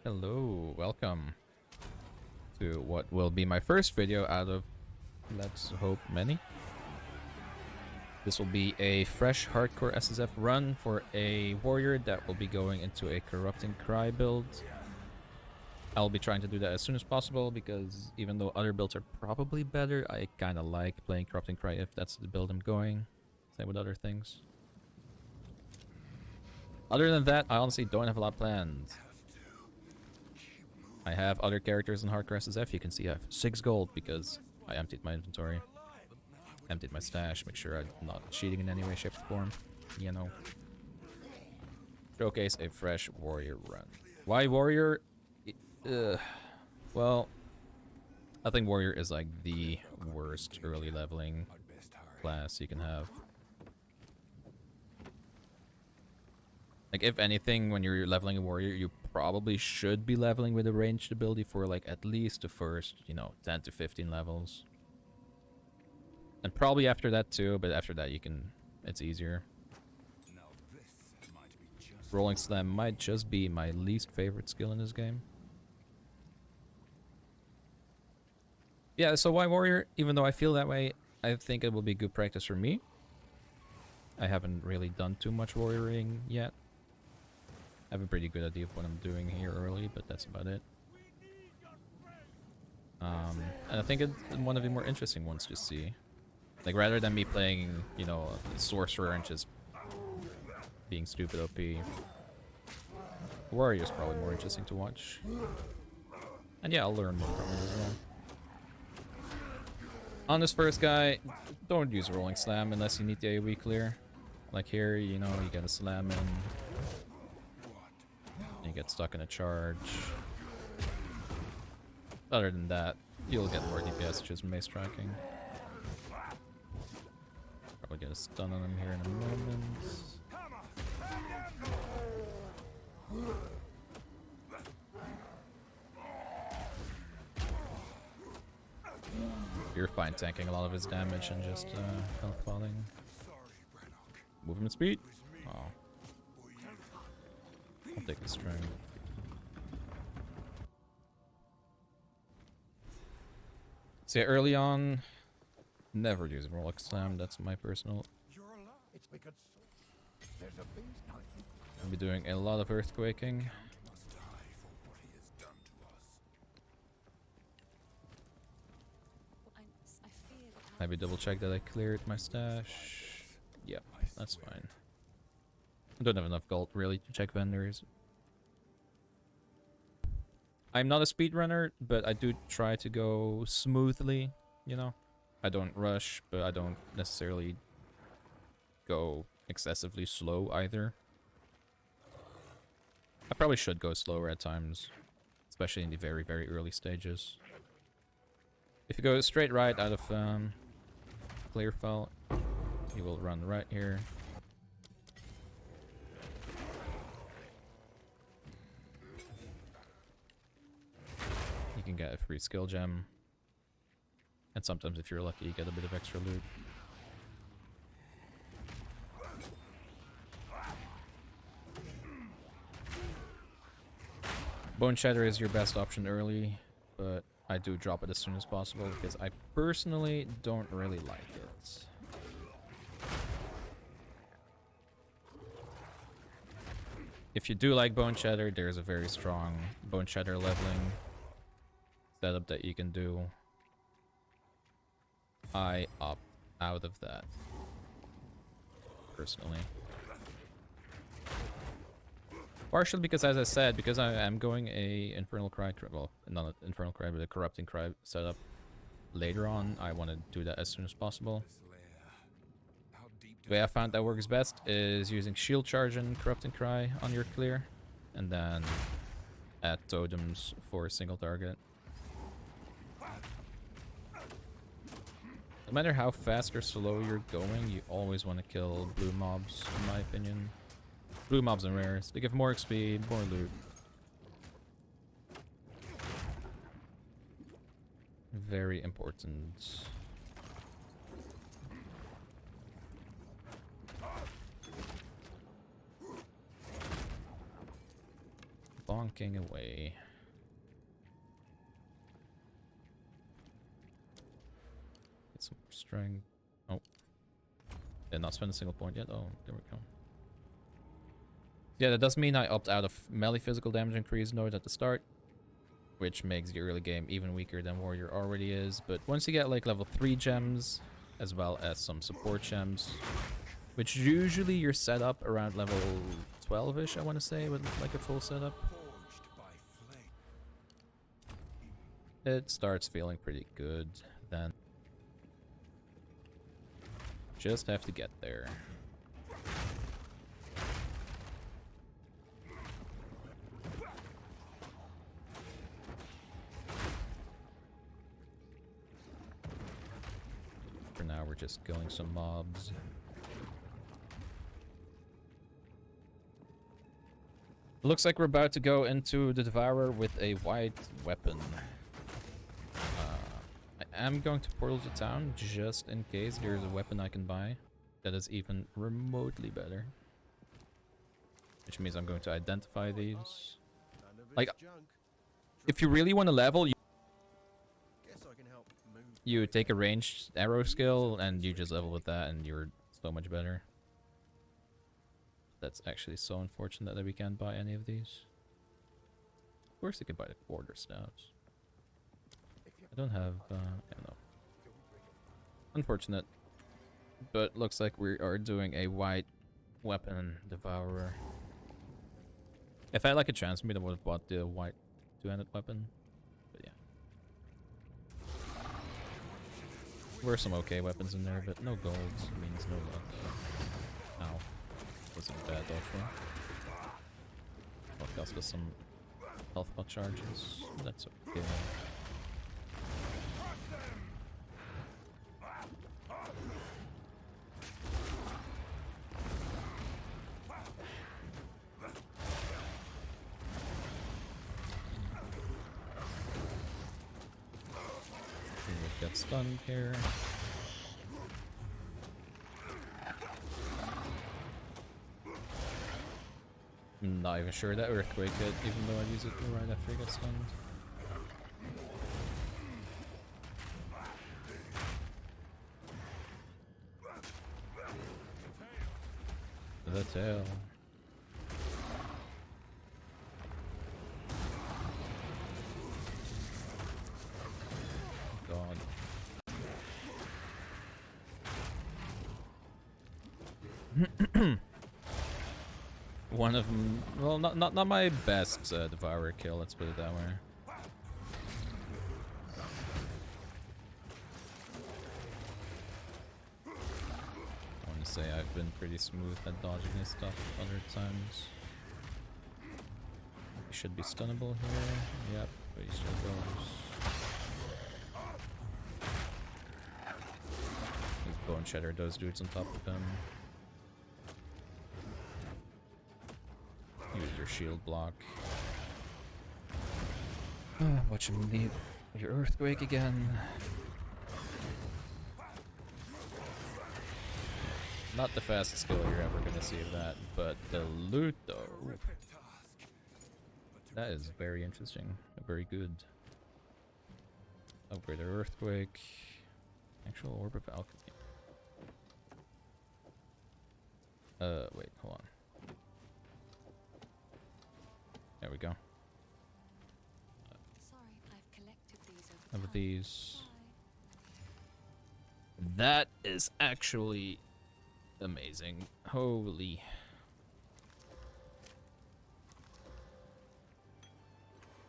Hello, welcome to what will be my first video out of, let's hope, many. This will be a fresh hardcore SSF run for a warrior that will be going into a Corrupting Cry build. I'll be trying to do that as soon as possible because even though other builds are probably better, I kind of like playing Corrupting Cry if that's the build I'm going. Same with other things. Other than that, I honestly don't have a lot planned. I have other characters in hardcore SSF. You can see I have 6 gold because I emptied my inventory. Emptied my stash, make sure I'm not cheating in any way, shape, or form. You know. Showcase a fresh warrior run. Why warrior? Well, I think warrior is like the worst early leveling class you can have. Like, if anything, when you're leveling a warrior, you probably should be leveling with a ranged ability for like at least the first, 10 to 15 levels. And probably after that too, but after that it's easier. Rolling Slam might just be my least favorite skill in this game. Yeah, so why warrior? Even though I feel that way, I think it will be good practice for me. I haven't really done too much warrioring yet. I have a pretty good idea of what I'm doing here early, but that's about it. And I think it's one of the more interesting ones to see. Like, rather than me playing, Sorcerer and just being stupid OP, Warrior is probably more interesting to watch. And yeah, I'll learn more from it as well. On this first guy, don't use Rolling Slam unless you need the AoE clear. Like here, you gotta slam in. You get stuck in a charge. Other than that, you'll get more DPS just from mace striking. Probably get a stun on him here in a moment. You're fine tanking a lot of his damage and just health falling. Movement speed? Oh. I'll take the string. So yeah, early on, never use Rolling Slam. That's my personal. I'll be doing a lot of earthquaking. Maybe double check that I cleared my stash. Yep, that's fine. I don't have enough gold really to check vendors. I'm not a speedrunner, but I do try to go smoothly, I don't rush, but I don't necessarily go excessively slow either. I probably should go slower at times, especially in the very, very early stages. If you go straight right out of clear fell, you will run right here. You can get a free skill gem. And sometimes if you're lucky, you get a bit of extra loot. Bone Shatter is your best option early, but I do drop it as soon as possible because I personally don't really like it. If you do like Bone Shatter, there's a very strong Bone Shatter leveling setup that you can do. I opt out of that, personally. Partially because, as I said, because I am going a Infernal Cry, well, not an Infernal Cry, but a Corrupting Cry setup later on. I want to do that as soon as possible. The way I found that works best is using Shield Charge and Corrupting Cry on your clear, and then add totems for a single target. No matter how fast or slow you're going, you always want to kill blue mobs, in my opinion. Blue mobs and rares. They give more XP, more loot. Very important. bonking away. Get some more strength. Oh. Did not spend a single point yet. Oh, there we go. Yeah, that does mean I opt out of melee physical damage increase node at the start, which makes the early game even weaker than Warrior already is. But once you get like level 3 gems, as well as some support gems, which usually you're set up around level 12-ish, I want to say, with like a full setup, it starts feeling pretty good then. Just have to get there. For now, we're just killing some mobs. Looks like we're about to go into the Devourer with a white weapon. I am going to portal to town just in case there's a weapon I can buy that is even remotely better. Which means I'm going to identify these. Like, if you really want to level, you take a ranged arrow skill and you just level with that and you're so much better. That's actually so unfortunate that we can't buy any of these. Of course you can buy the quarter staves. I don't have, yeah, no. Unfortunate. But looks like we are doing a white weapon Devourer. If I had like a transmute, I would have bought the white two-handed weapon. But yeah. There were some okay weapons in there, but no gold means no luck. Ow. Wasn't a bad dodge for. What cost us some health pot charges? That's okay. Get stunned here. I'm not even sure that earthquake hit, even though I use it right after he gets stunned. The tail. God. One of them, well, not my best Devourer kill. Let's put it that way. I want to say I've been pretty smooth at dodging his stuff other times. He should be stunnable here. Yep, but he still goes. He's bone shatter those dudes on top of him. Use your shield block. Watch him leave your earthquake again. Not the fastest skill you're ever gonna see of that, but the loot though. That is very interesting. Very good. Upgrade our earthquake. Actual orb of alchemy. Wait, hold on. There we go. Sorry, I've collected these How about these? That is actually amazing. Holy.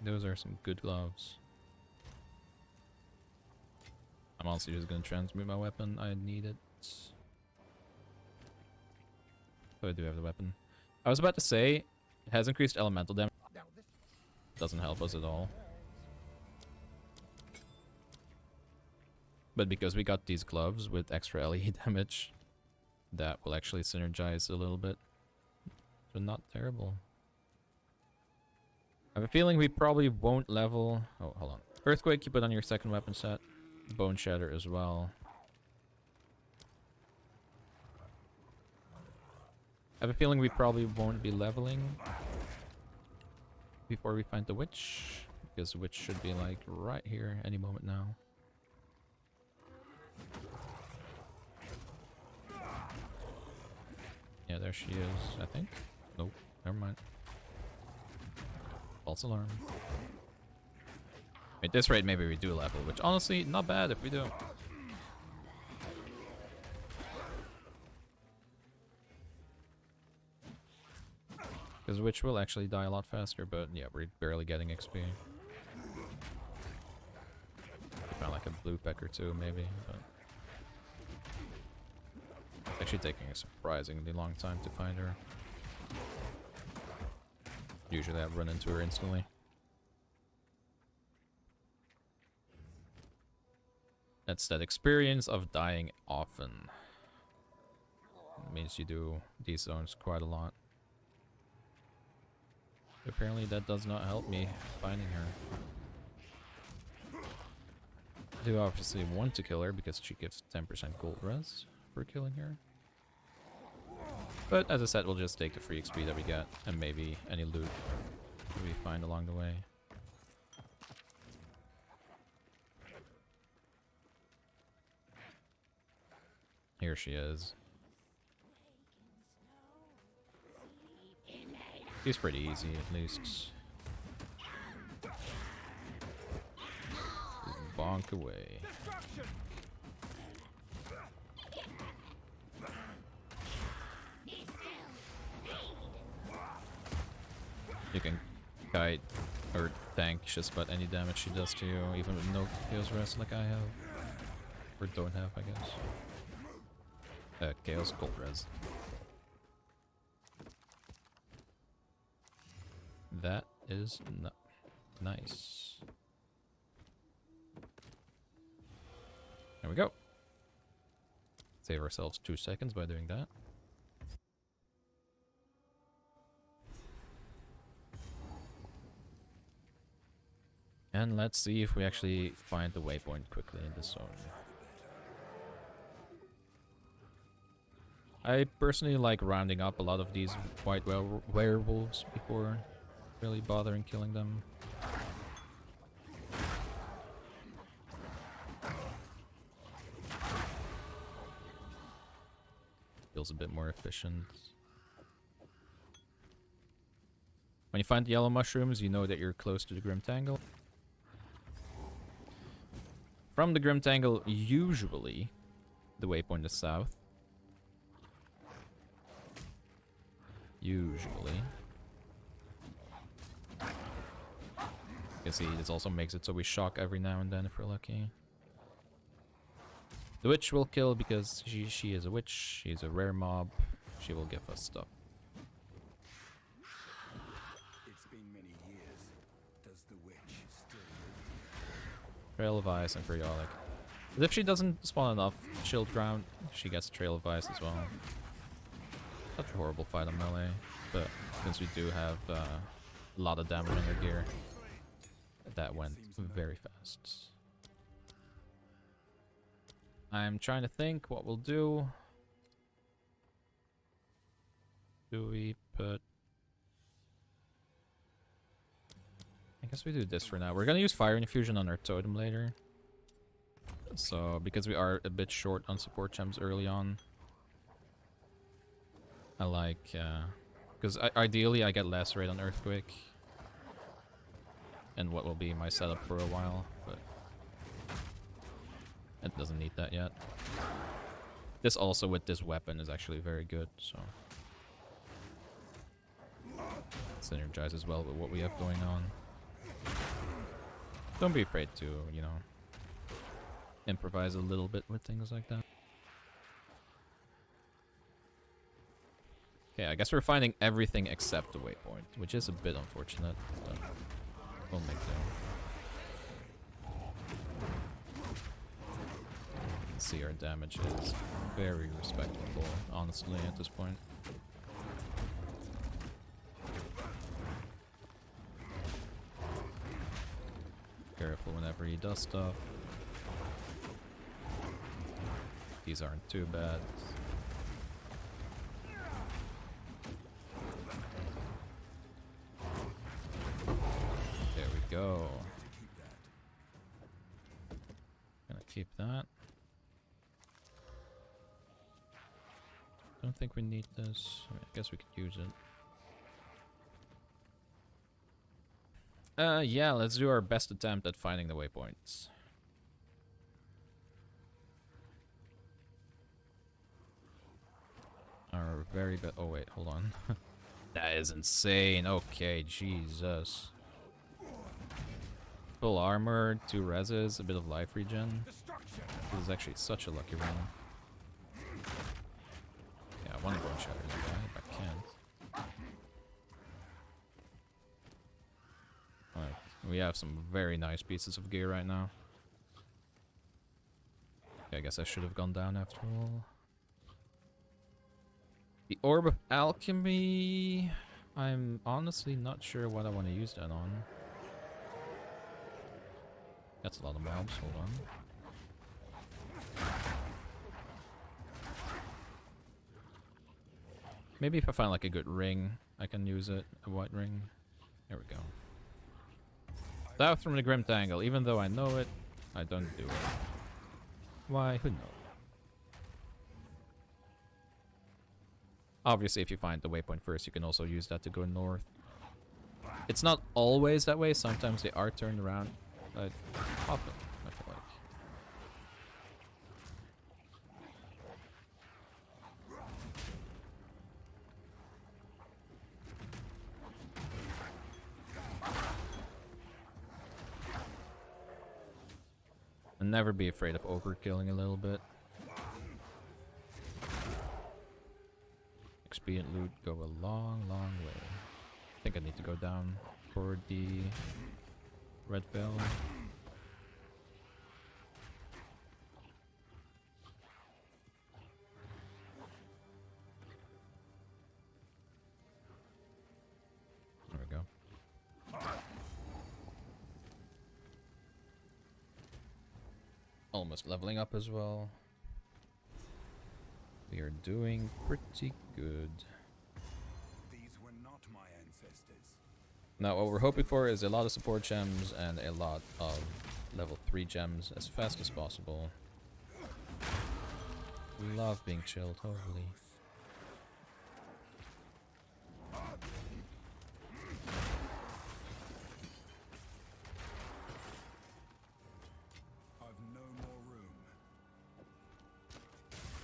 Those are some good gloves. I'm honestly just gonna transmute my weapon. I need it. So I do have the weapon. I was about to say, it has increased elemental damage. Doesn't help us at all. But because we got these gloves with extra LE damage, that will actually synergize a little bit. So not terrible. I have a feeling we probably won't level... Oh, hold on. Earthquake, you put on your second weapon set. Bone Shatter as well. I have a feeling we probably won't be leveling. before we find the witch, because the witch should be like right here any moment now. Yeah, there she is, I think. Nope, never mind. False alarm. At this rate, maybe we do level, which honestly, not bad if we do. Because Witch will actually die a lot faster, but yeah, we're barely getting XP. Found like a blue peck or two, maybe, but it's actually taking a surprisingly long time to find her. Usually I run into her instantly. That's that experience of dying often. It means you do these zones quite a lot. Apparently that does not help me finding her. I do obviously want to kill her because she gives 10% gold res for killing her. But as I said, we'll just take the free XP that we get and maybe any loot we find along the way. Here she is. She's pretty easy, at least. Bonk away. You can kite or tank just about any damage she does to you, even with no Chaos Rest like I have. Or don't have, I guess. Chaos Gold Res. That is nice. There we go. Save ourselves 2 seconds by doing that. And let's see if we actually find the waypoint quickly in this zone. I personally like rounding up a lot of these white werewolves before really bothering killing them. Feels a bit more efficient. When you find the yellow mushrooms, you know that you're close to the Grim Tangle. From the Grim Tangle, usually the waypoint is south. Usually. You see, this also makes it so we shock every now and then if we're lucky. The witch will kill because she is a witch. She's a rare mob. She will give us stuff. It's been many years. Does the witch still Trail of Ice and Periodic. But if she doesn't spawn enough Shield Ground, she gets Trail of Ice as well. Such a horrible fight on melee, but since we do have a lot of damage in our gear, that went very fast. I'm trying to think what we'll do. Do we put... I guess we do this for now. We're gonna use Fire Infusion on our totem later. So, because we are a bit short on support gems early on, I like, because ideally I get Lacerate on Earthquake, and what will be my setup for a while, but it doesn't need that yet. This also with this weapon is actually very good, so synergizes well with what we have going on. Don't be afraid to, you know, improvise a little bit with things like that. Okay, I guess we're finding everything except the waypoint, which is a bit unfortunate, but we'll make do. You can see our damage is very respectable, honestly, at this point. Careful whenever he does stuff. These aren't too bad. go. To keep that. Gonna keep that. Don't think we need this. I guess we could use it. Yeah, let's do our best attempt at finding the waypoints. Our very best. Oh wait, hold on. That is insane. Okay, Jesus. Full armor, 2 reses, a bit of life regen. This is actually such a lucky run. Yeah, I want to go and shatter this guy, but I can't. Alright, we have some very nice pieces of gear right now. Okay, I guess I should have gone down after all. The Orb of Alchemy... I'm honestly not sure what I want to use that on. That's a lot of mobs, hold on. Maybe if I find like a good ring, I can use it. A white ring. There we go. South from the Grim Tangle. Even though I know it, I don't do it. Why? Who knows? Obviously, if you find the waypoint first, you can also use that to go north. It's not always that way. Sometimes they are turned around, but often, I feel like. And never be afraid of overkilling a little bit. Expedient loot go a long, long way. I think I need to go down for the red bell. There we go. Almost leveling up as well. We are doing pretty good. These were not my ancestors. Now what we're hoping for is a lot of support gems and a lot of level 3 gems as fast as possible. Love being chilled, holy.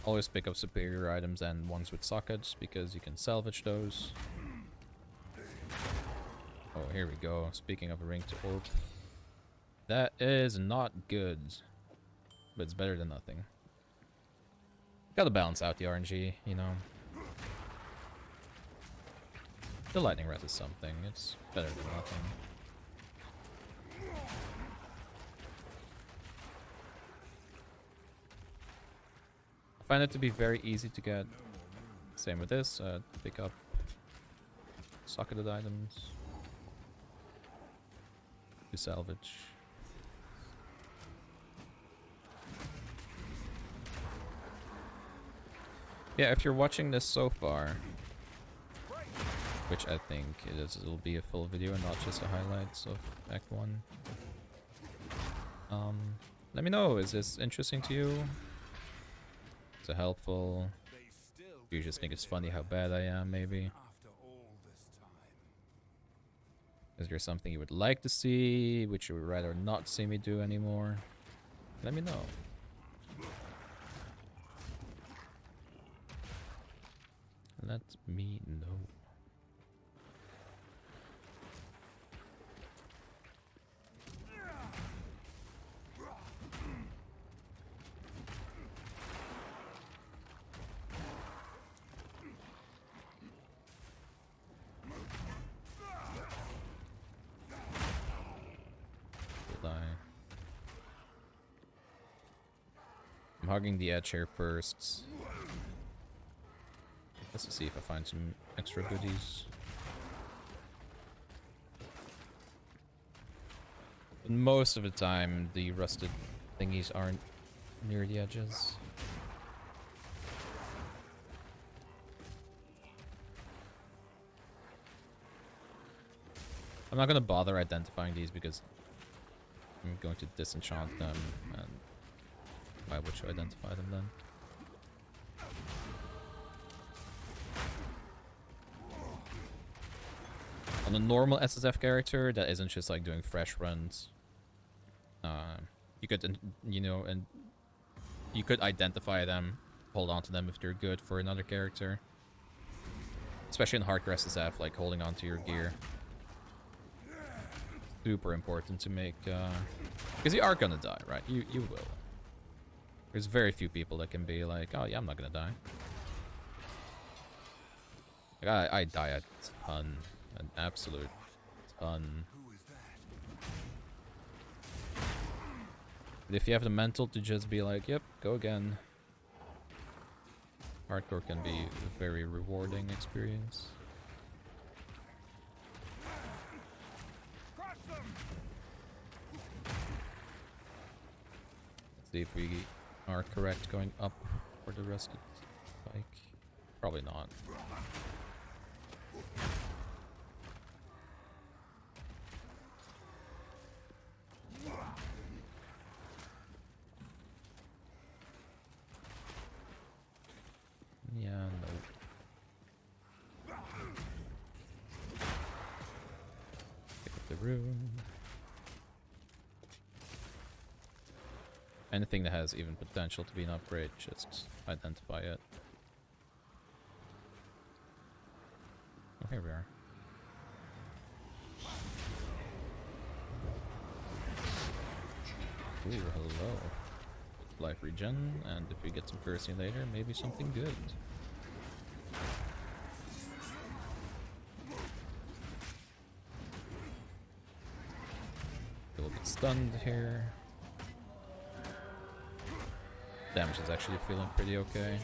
Always pick up superior items and ones with sockets because you can salvage those. Oh, here we go. Speaking of a ring to orb. That is not good. But it's better than nothing. Gotta balance out the RNG, you know. The lightning res is something. It's better than nothing. I find it to be very easy to get. Same with this. Pick up socketed items to salvage. Yeah, if you're watching this so far, which I think it'll be a full video and not just the highlights of Act 1. Let me know, is this interesting to you? Is it helpful? Do you just think it's funny how bad I am, maybe? Is there something you would like to see, which you would rather not see me do anymore? Let me know. Let me know. I'm hogging the edge here first. Let's see if I find some extra goodies. But most of the time, the rusted thingies aren't near the edges. I'm not gonna bother identifying these because I'm going to disenchant them, and why would you identify them then? On a normal SSF character that isn't just like doing fresh runs, you could, you know, and you could identify them, hold on to them if they're good for another character. Especially in hardcore SSF, like holding on to your gear. Super important to make, because you are gonna die, right? You will. There's very few people that can be like, oh yeah, I'm not gonna die. Like, I die a ton. An absolute ton. But if you have the mental to just be like, yep, go again. Hardcore can be a very rewarding experience. Let's see if we are correct going up for the rest of the spike. Probably not. Yeah, no. Pick up the room. Anything that has even potential to be an upgrade, just identify it. Oh, here we are. Ooh, hello. Life regen, and if we get some cursing later, maybe something good. A little bit stunned here. Damage is actually feeling pretty okay.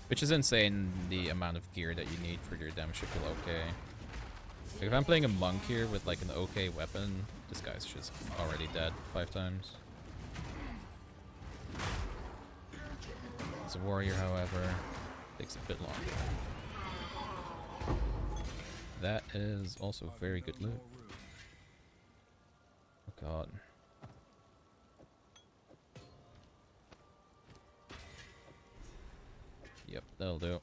Which is insane, the amount of gear that you need for your damage to feel okay. Like if I'm playing a monk here with like an okay weapon, this guy's just already dead 5 times. As a warrior, however, takes a bit longer. That is also very good loot. Oh god. Yep, that'll do.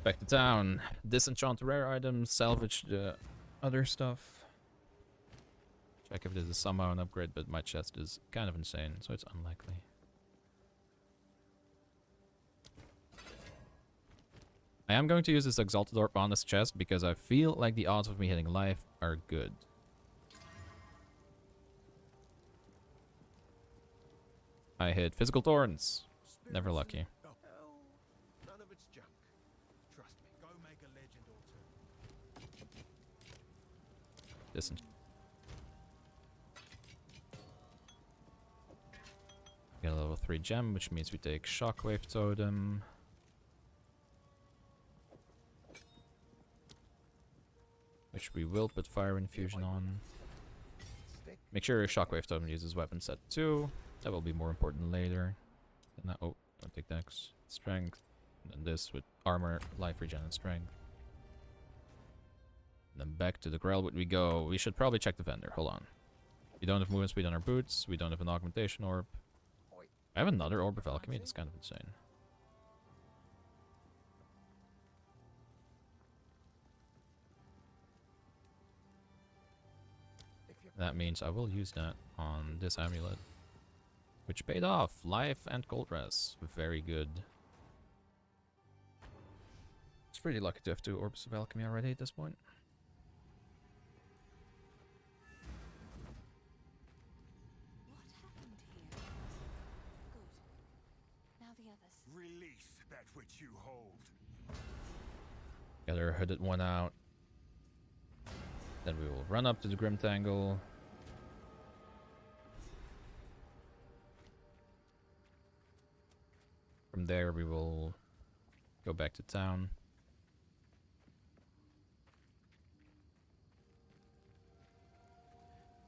Back to town. Disenchant rare items, salvage the other stuff. Check if this is somehow an upgrade, but my chest is kind of insane, so it's unlikely. I am going to use this Exalted Orb on this chest because I feel like the odds of me hitting life are good. I hit Physical Thorns. Never lucky. None of it's junk. Trust me. Go make a legend or two. Listen. Get a level 3 gem, which means we take Shockwave Totem. Which we will put Fire Infusion on. Make sure your Shockwave Totem uses weapon set 2. That will be more important later. And oh, don't take Dex. Strength. And then this with armor, life regen, and strength. And then back to the Grell we go. We should probably check the vendor. Hold on. We don't have movement speed on our boots. We don't have an augmentation orb. I have another Orb of Alchemy. That's kind of insane. That means I will use that on this amulet. Which paid off. Life and gold res. Very good. It's pretty lucky to have 2 Orbs of Alchemy already at this point. What happened here? Good. Now the others. Release that which you hold. Get our hooded one out. Then we will run up to the Grim Tangle. From there we will go back to town.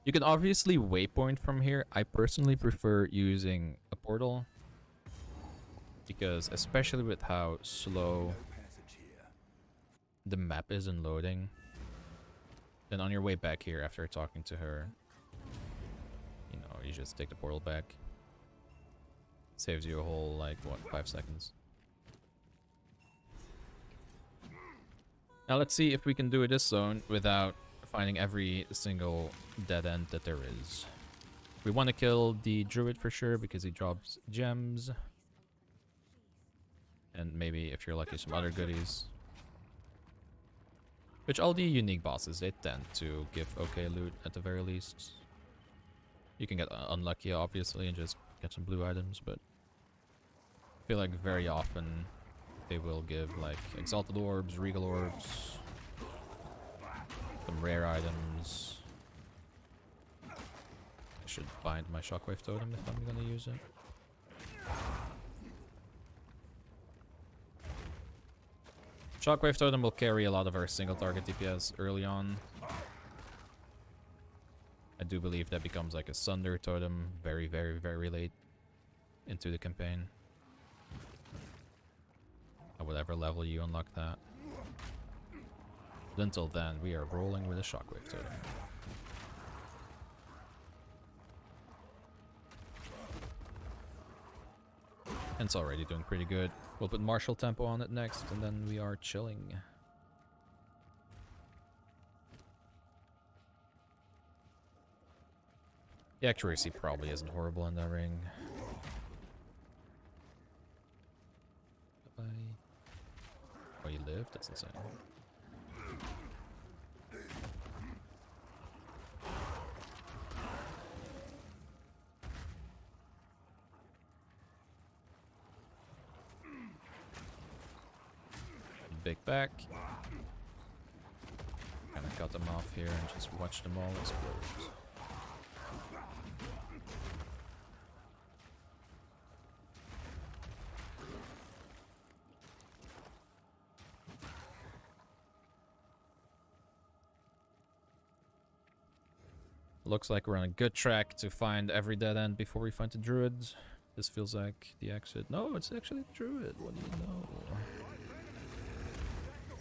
You can obviously waypoint from here. I personally prefer using a portal. Because especially with how slow the map isn't loading, then on your way back here after talking to her, you know, you just take the portal back. Saves you a whole, like, what, 5 seconds. Now let's see if we can do this zone without finding every single dead end that there is. We want to kill the Druid for sure because he drops gems. And maybe, if you're lucky, some other goodies. Which all the unique bosses, they tend to give okay loot at the very least. You can get unlucky, obviously, and just get some blue items, but I feel like very often they will give, like, Exalted Orbs, Regal Orbs, some rare items. I should bind my Shockwave Totem if I'm gonna use it. Shockwave Totem will carry a lot of our single target DPS early on. I do believe that becomes like a Sunder Totem very, very, very late into the campaign. At whatever level you unlock that. But until then, we are rolling with a Shockwave Totem. And it's already doing pretty good. We'll put Martial Tempo on it next, and then we are chilling. The accuracy probably isn't horrible in that ring. Bye-bye. Oh, you lived? That's insane. Big back. Kind of cut them off here and just watch them all explode. Looks like we're on a good track to find every dead end before we find the Druids. This feels like the exit. No, it's actually the Druid. What do you know?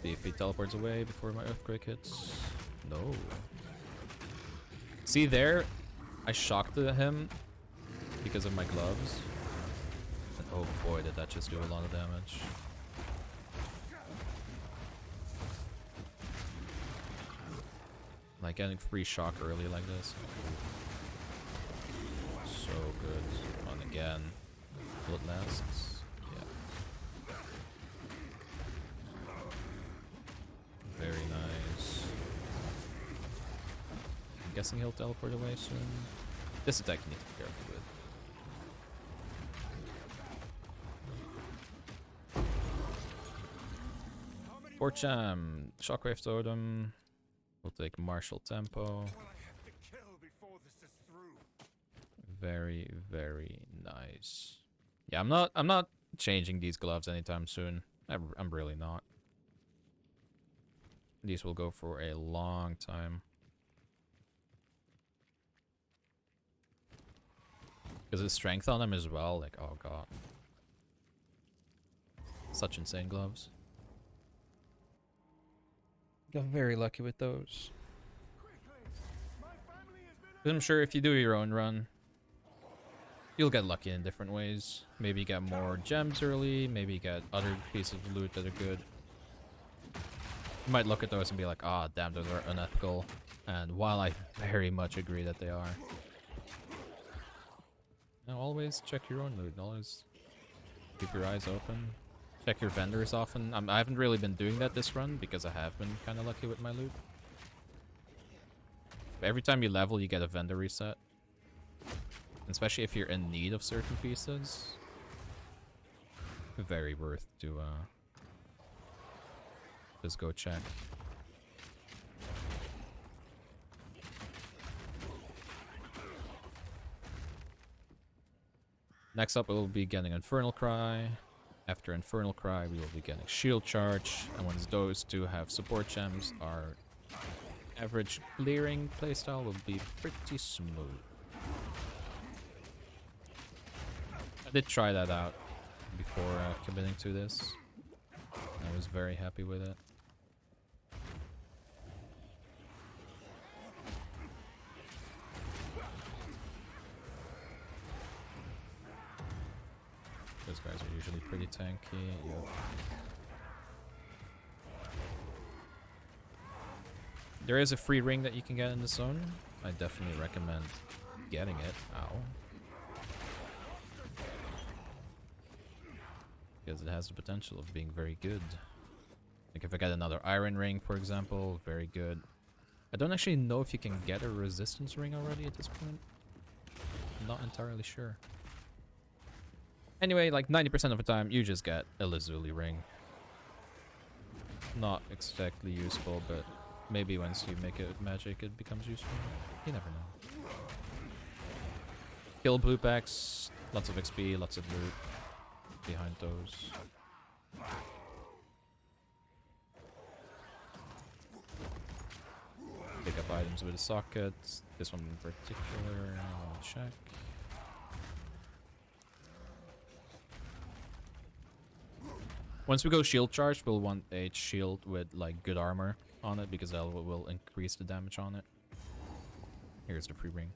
See if he teleports away before my Earthquake hits. No. See there? I shocked him because of my gloves. And oh boy, did that just do a lot of damage. Like getting free shock early like this. So good. On again. Blood lasts. Yeah. Very nice. I'm guessing he'll teleport away soon. This attack you need to be careful with. Porcham, Shockwave Totem. We'll take Martial Tempo. Very, very nice. Yeah, I'm not changing these gloves anytime soon. I'm really not. These will go for a long time. Because the strength on them as well, like, oh god. Such insane gloves. Got very lucky with those. I'm sure if you do your own run, you'll get lucky in different ways. Maybe you get more gems early, maybe you get other pieces of loot that are good. You might look at those and be like, ah, oh, damn, those are unethical. And while I very much agree that they are, now always check your own loot. Always keep your eyes open. Check your vendors often. I haven't really been doing that this run because I have been kind of lucky with my loot. But every time you level, you get a vendor reset. Especially if you're in need of certain pieces. Very worth to just go check. Next up, we'll be getting Infernal Cry. After Infernal Cry, we will be getting Shield Charge. And once those two have support gems, our average clearing playstyle will be pretty smooth. I did try that out before committing to this. I was very happy with it. guys are usually pretty tanky. Yep. There is a free ring that you can get in the zone. I definitely recommend getting it. Ow. Because it has the potential of being very good. Like if I get another iron ring, for example, very good. I don't actually know if you can get a resistance ring already at this point. I'm not entirely sure. Anyway, like 90% of the time, you just get a Lazuli ring. Not exactly useful, but maybe once you make it magic, it becomes useful. You never know. Kill blue packs, lots of XP, lots of loot behind those. Pick up items with a socket. This one in particular, I'll check. Once we go shield charge, we'll want a shield with like good armor on it because that will increase the damage on it. Here's the free ring.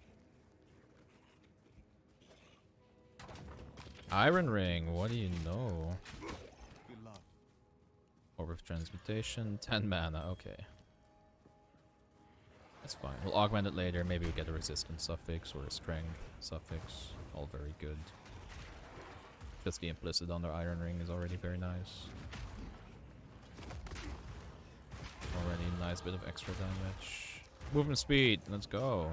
Iron ring, what do you know? Orb of transmutation, 10 mana, okay. That's fine. We'll augment it later. Maybe we get a resistance suffix or a strength suffix. All very good. Just the implicit on the iron ring is already very nice. Already a nice bit of extra damage. Movement speed, let's go.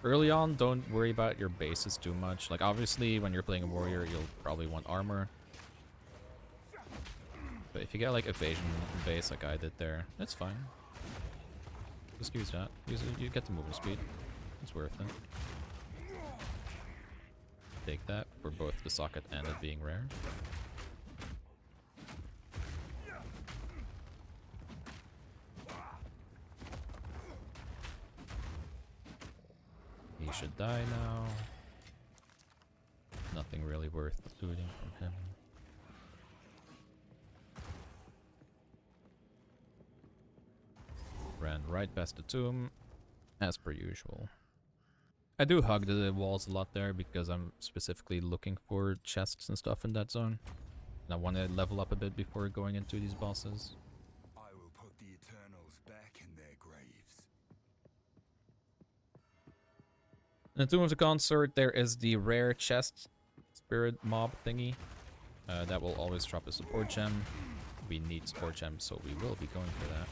Early on, don't worry about your bases too much. Like obviously when you're playing a warrior, you'll probably want armor. But if you get like evasion base like I did there, that's fine. Just use that. Use it, you get the movement speed. It's worth it. Take that for both the socket and it being rare. He should die now. Nothing really worth looting from him. Ran right past the tomb, as per usual. I do hug the walls a lot there because I'm specifically looking for chests and stuff in that zone. And I want to level up a bit before going into these bosses. I will put the Eternals back in their graves. In the Tomb of the Consort, there is the rare chest spirit mob thingy. That will always drop a support gem. We need support gems, so we will be going for that.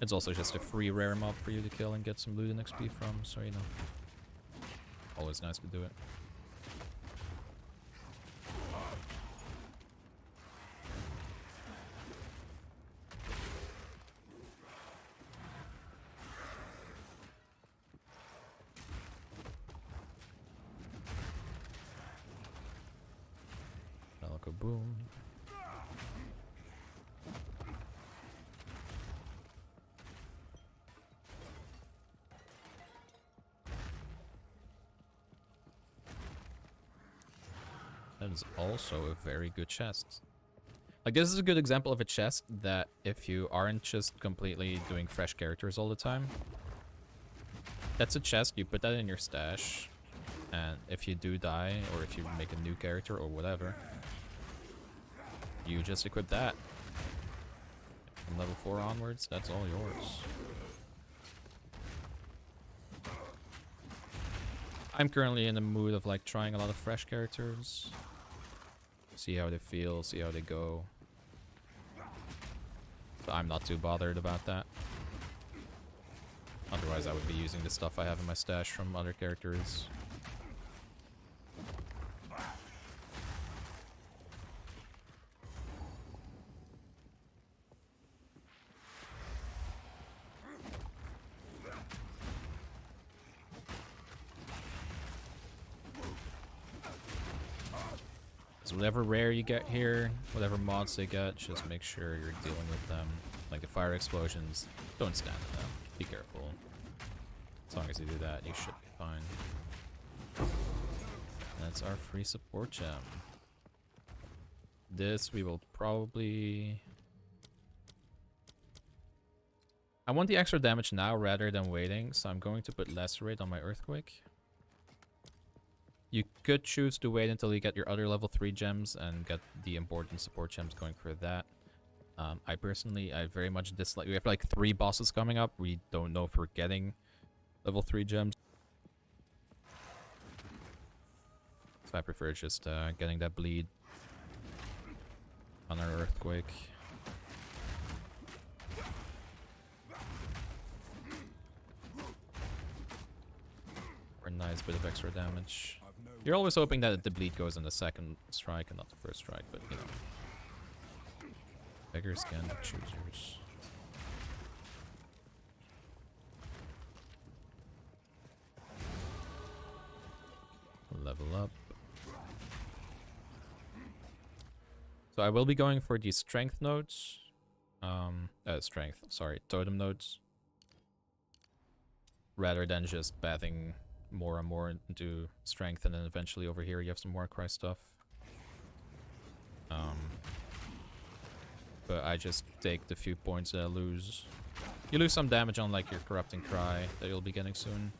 It's also just a free rare mob for you to kill and get some loot and XP from, so you know. Always nice to do it. Boom. That is also a very good chest. Like, this is a good example of a chest that if you aren't just completely doing fresh characters all the time, that's a chest, you put that in your stash, and if you do die, or if you make a new character or whatever, you just equip that. From level 4 onwards, that's all yours. I'm currently in the mood of like trying a lot of fresh characters. See how they feel, see how they go. So I'm not too bothered about that. Otherwise I would be using the stuff I have in my stash from other characters. So whatever rare you get here, whatever mods they get, just make sure you're dealing with them. Like the fire explosions, don't stand in them. Be careful. As long as you do that, you should be fine. That's our free support gem. this, we will probably... I want the extra damage now rather than waiting, so I'm going to put Lacerate on my Earthquake. You could choose to wait until you get your other level 3 gems and get the important support gems going for that. I very much dislike... We have like 3 bosses coming up. We don't know if we're getting level 3 gems. So I prefer just getting that bleed on our Earthquake. For a nice bit of extra damage. You're always hoping that the bleed goes on the second strike and not the first strike, but you know. Beggars can be choosers. Level up. So I will be going for the strength nodes. Totem nodes. Rather than just bathing more and more into strength, and then eventually over here you have some Warcry stuff. But I just take the few points that I lose. You lose some damage on like your Corrupting Cry that you'll be getting soon.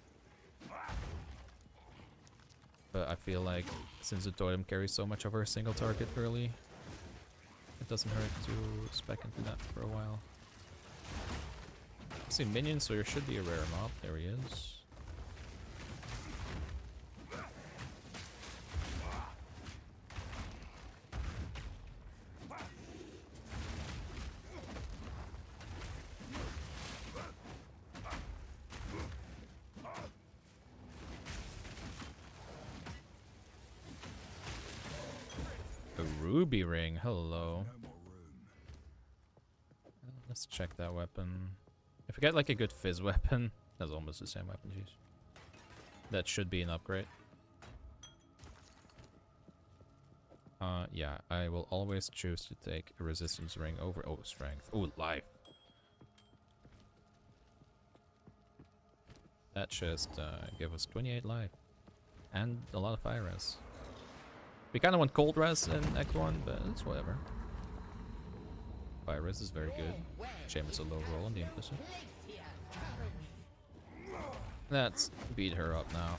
But I feel like since the totem carries so much of our single target early, it doesn't hurt to spec into that for a while. I see minions, so there should be a rare mob. There he is. Ruby ring, hello. Let's check that weapon. If we get like a good fizz weapon, that's almost the same weapon, jeez. That should be an upgrade. Yeah, I will always choose to take a resistance ring over strength. Oh, life. That just gave us 28 life and a lot of fire res. We kind of want cold res in Act 1, but it's whatever. Fire res is very good. Shame it's a low roll on the Implicit. Let's beat her up now.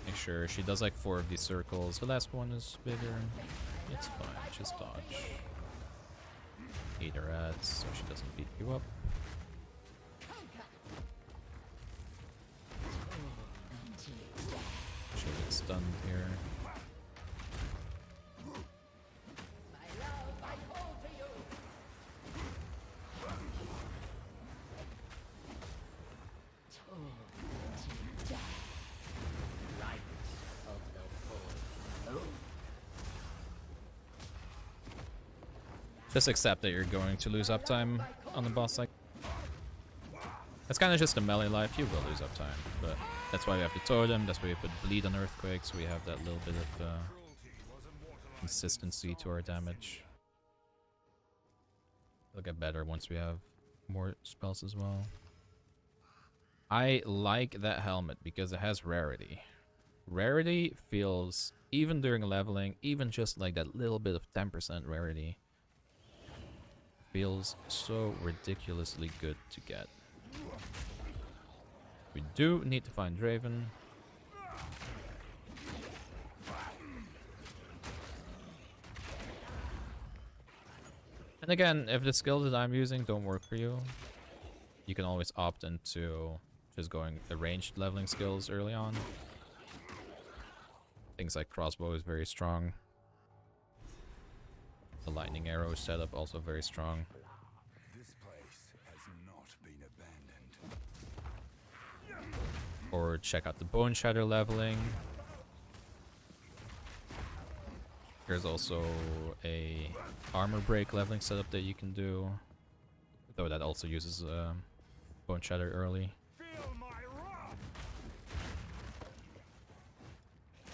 Make sure she does like 4 of these circles. The last one is bigger. It's fine, just dodge. Eat her ads so she doesn't beat you up. She'll get stunned here. Just accept that you're going to lose uptime on the boss like. That's kind of just a melee life. You will lose uptime, but that's why we have the totem. That's why we put bleed on earthquakes. So we have that little bit of consistency to our damage. It'll get better once we have more spells as well. I like that helmet because it has rarity. Rarity feels, even during leveling, even just like that little bit of 10% rarity, feels so ridiculously good to get. We do need to find Draven. And again, if the skills that I'm using don't work for you, you can always opt into just going the ranged leveling skills early on. Things like crossbow is very strong. The lightning arrow setup also very strong. This place has not been abandoned. Or check out the bone shatter leveling. There's also a armor break leveling setup that you can do, though that also uses bone shatter early.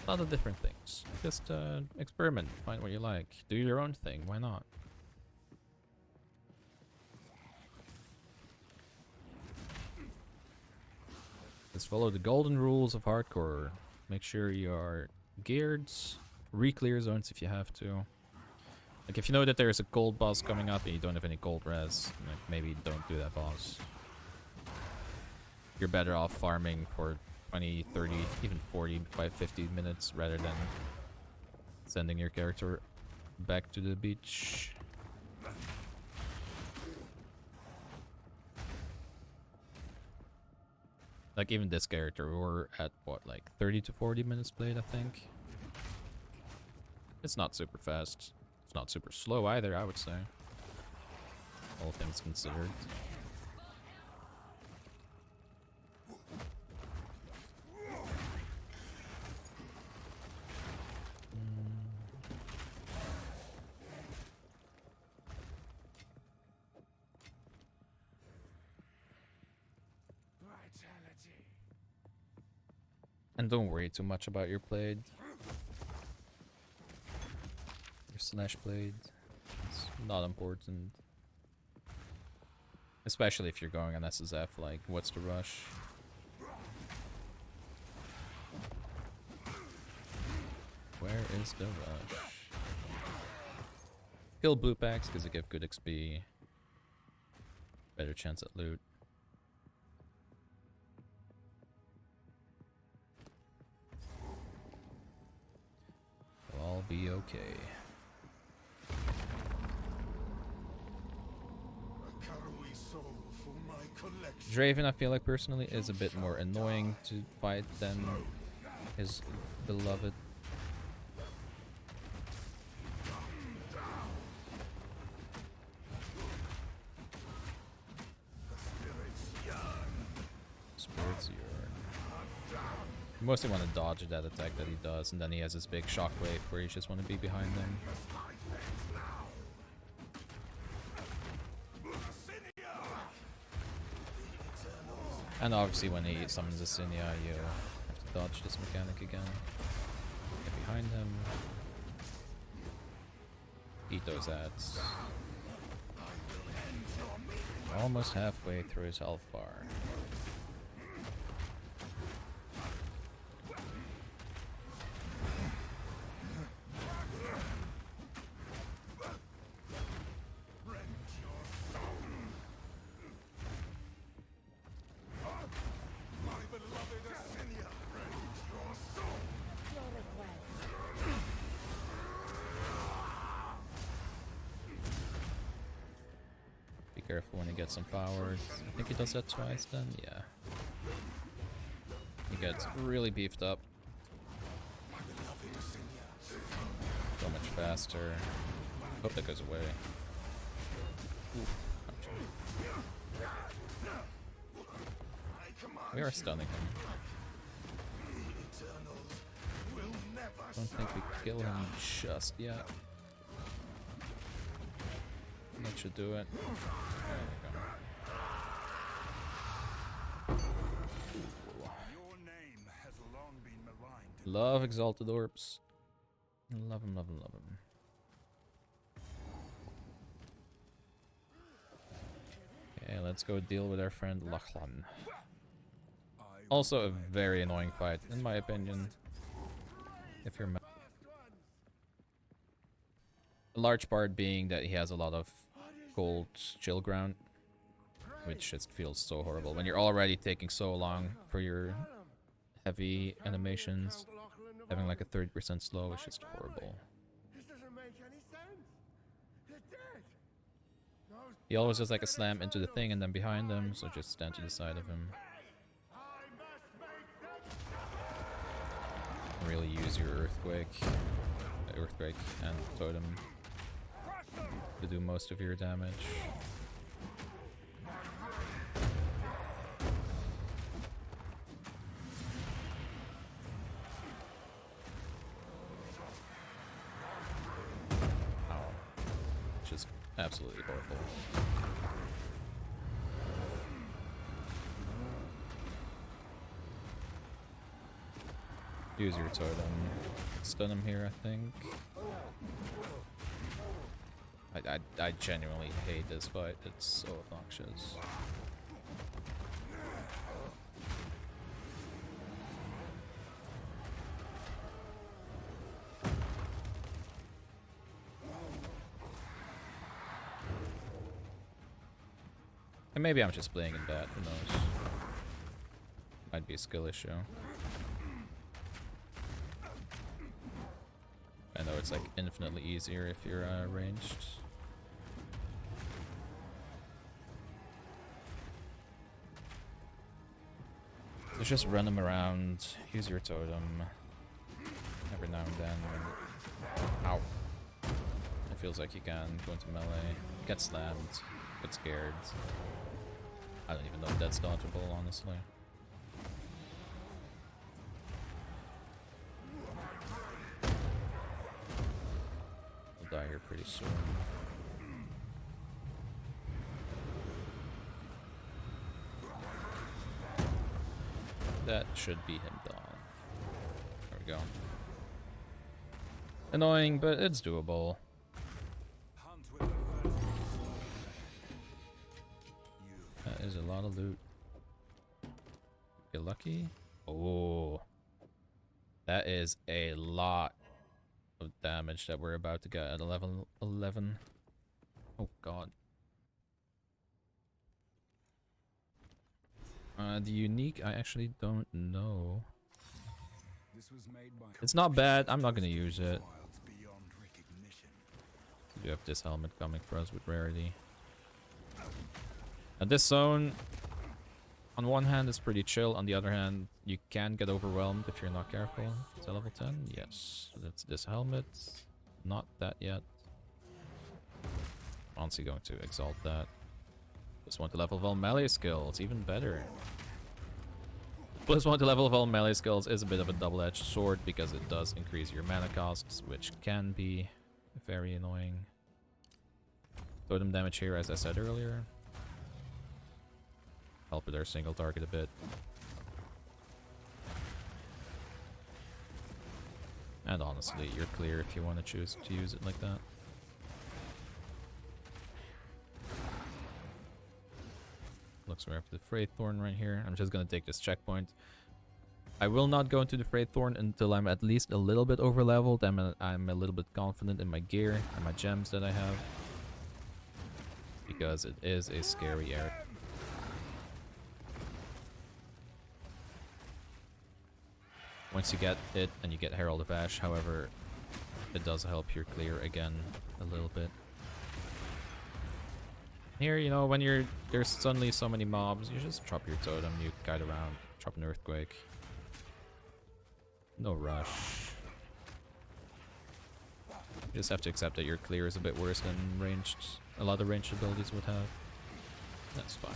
A lot of different things. Just experiment, find what you like, do your own thing. Why not? Just follow the golden rules of hardcore. Make sure you are geared. Re-clear zones if you have to. Like if you know that there's a gold boss coming up and you don't have any gold res, like maybe don't do that boss. You're better off farming for 20, 30, even 45, 50 minutes rather than sending your character back to the beach. Like even this character, we're at what, like 30 to 40 minutes played, I think. It's not super fast. It's not super slow either, I would say. All things considered. And don't worry too much about your blade. Your slash blade. It's not important. Especially if you're going on SSF, like, what's the rush? Where is the rush? Kill blue packs because they give good XP. Better chance at loot. It'll all be okay. Draven, I feel like personally, is a bit more annoying to fight than his beloved. Spirits yearn. You mostly want to dodge that attack that he does, and then he has this big shockwave where you just want to be behind them. And obviously when he summons Asinia, you have to dodge this mechanic again. Get behind him. Eat those ads. Almost halfway through his health bar. Careful when he gets some powers. I think he does that twice then? Yeah. He gets really beefed up. So much faster. Hope that goes away. Ooh, we are stunning him. Don't think we kill him just yet. That should do it. There we go. Your name has long been maligned. Love Exalted Orbs. Love him, love him, love him. Okay, let's go deal with our friend Lachlann. Also a very annoying fight, in my opinion. If you're a large part being that he has a lot of gold chill ground, which just feels so horrible when you're already taking so long for your heavy animations. Having like a 30% slow is just horrible. He always does like a slam into the thing and then behind him, so just stand to the side of him. Really use your earthquake and totem to do most of your damage. Ow. Just absolutely horrible. Use your totem. Stun him here, I think. I genuinely hate this fight. It's so obnoxious. Maybe I'm just playing in bad, who knows. Might be a skill issue. I know it's like infinitely easier if you're ranged. So just run them around, use your totem every now and then. Ow. It feels like you can go into melee, get slammed, get scared. I don't even know if that's dodgeable, honestly. I'll die here pretty soon. That should be him down. There we go. Annoying, but it's doable. That is a lot of loot. Get lucky. Oh, that is a lot of damage that we're about to get at level 11. Oh god. The unique, I actually don't know. It's not bad. I'm not gonna use it. We have this helmet coming for us with rarity. And this zone, on one hand, is pretty chill. On the other hand, you can get overwhelmed if you're not careful. Is that level 10? Yes. So that's this helmet. Not that yet. I'm honestly going to exalt that. Plus 1 to level of all melee skills. Even better. Plus 1 to level of all melee skills is a bit of a double-edged sword because it does increase your mana costs, which can be very annoying. Totem damage here, as I said earlier. Help with our single target a bit. And honestly, you're clear if you want to choose to use it like that. Looks like we have the Fraythorn right here. I'm just gonna take this checkpoint. I will not go into the Fraythorn until I'm at least a little bit over leveled. I'm a little bit confident in my gear and my gems that I have. Because it is a scary area. Once you get it and you get Herald of Ash, however, it does help your clear again a little bit. Here, you know, when there's suddenly so many mobs, you just drop your totem, you guide around, drop an earthquake. No rush. You just have to accept that your clear is a bit worse than a lot of ranged abilities would have. That's fine.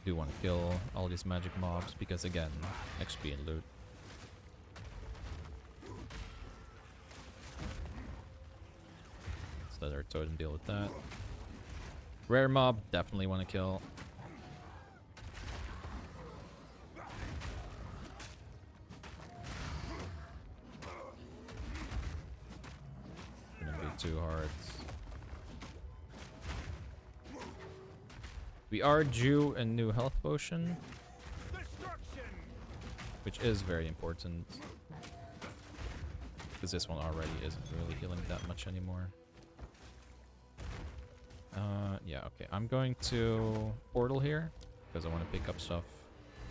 Do want to kill all these magic mobs because again, XP and loot. Let's let our totem deal with that. Rare mob, definitely want to kill. Shouldn't be too hard. We are due a new health potion, which is very important, because this one already isn't really healing that much anymore. Yeah, okay. I'm going to portal here, because I want to pick up stuff,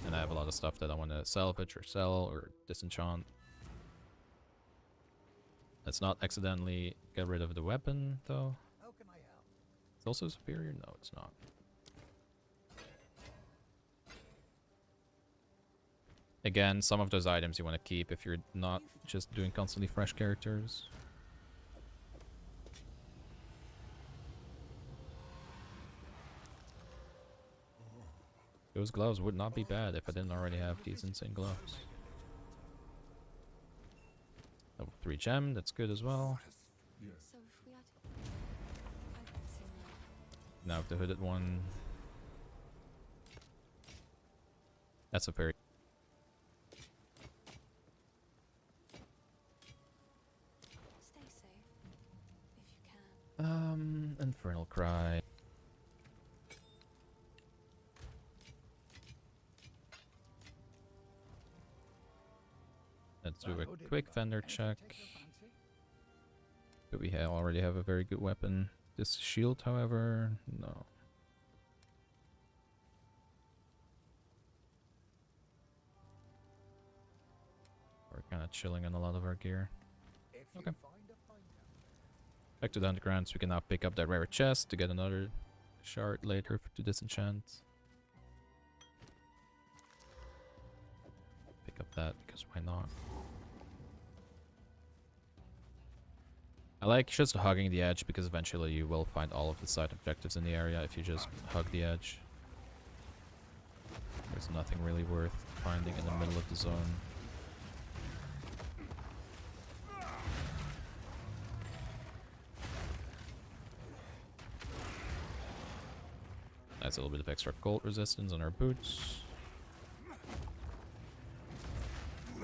and I have a lot of stuff that I want to salvage or sell or disenchant. Let's not accidentally get rid of the weapon, though. How can I help? It's also superior? No, it's not. Again, some of those items you want to keep if you're not just doing constantly fresh characters. Those gloves would not be bad if I didn't already have these insane gloves. Level 3 gem, that's good as well. So if we are to... I don't see no. Now the hooded one. That's a very... Stay safe, if you can. Infernal Cry. do a quick vendor check. Do we already have a very good weapon? This shield, however, no. We're kind of chilling on a lot of our gear. Okay. Back to the underground, so we can now pick up that rare chest to get another shard later to disenchant. Pick up that, because why not? I like just hugging the edge, because eventually you will find all of the side objectives in the area if you just hug the edge. There's nothing really worth finding in the middle of the zone. Nice little bit of extra cold resistance on our boots.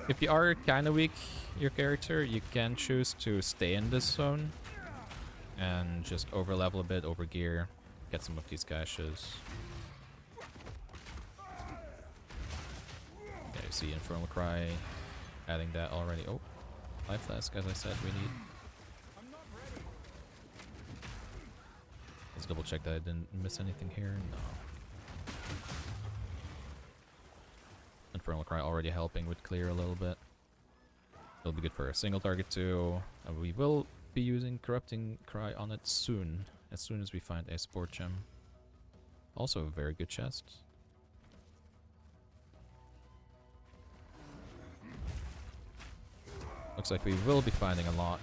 If you are kind of weak, your character, you can choose to stay in this zone and just overlevel a bit, over gear, get some of these caches. Yeah, you see Infernal Cry adding that already. Oh, life flask, as I said, we need. Let's double check that I didn't miss anything here. No. Infernal Cry already helping with clear a little bit. It'll be good for a single target too. And we will be using Corrupting Cry on it soon. As soon as we find a Sport Gem. Also a very good chest. Looks like we will be finding a lot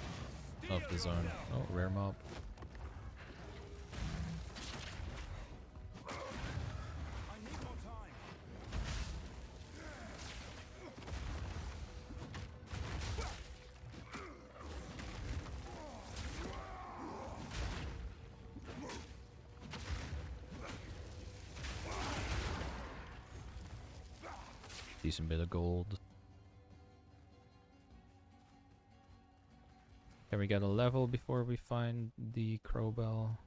of the zone. Oh, rare mob. Decent bit of gold. Can we get a level before we find the Crowbell?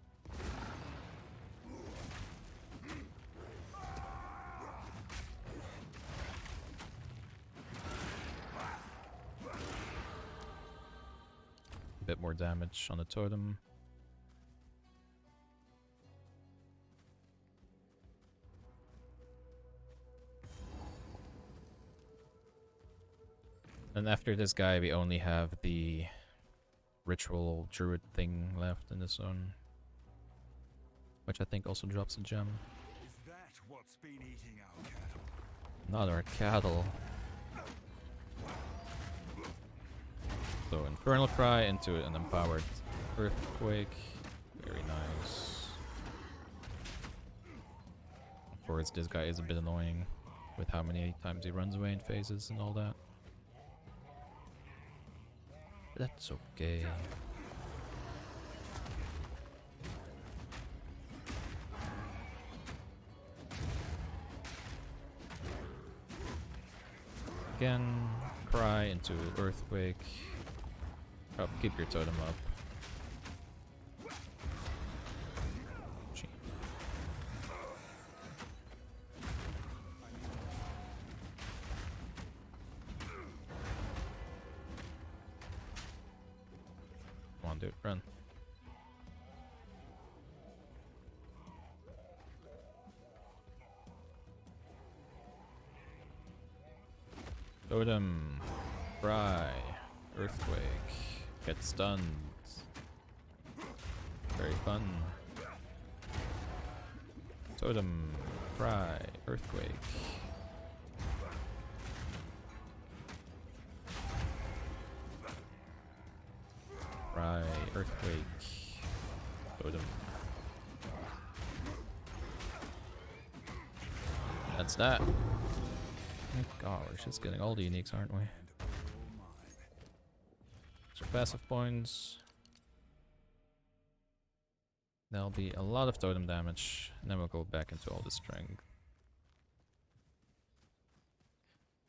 A bit more damage on the totem. And after this guy, we only have the ritual druid thing left in the zone, which I think also drops a gem. Is that what's been eating our cattle? Not our cattle. So Infernal Cry into an empowered Earthquake. Very nice. Of course, this guy is a bit annoying with how many times he runs away in phases and all that. That's okay. Again, Cry into Earthquake. Oh, keep your totem up. Gee. Come on, dude, run. Totem, Cry, Earthquake, get stunned. Very fun. Totem, Cry, Earthquake. Cry, Earthquake, Totem. That's that. God, we're just getting all the uniques, aren't we? So passive points. There'll be a lot of totem damage, and then we'll go back into all the strength.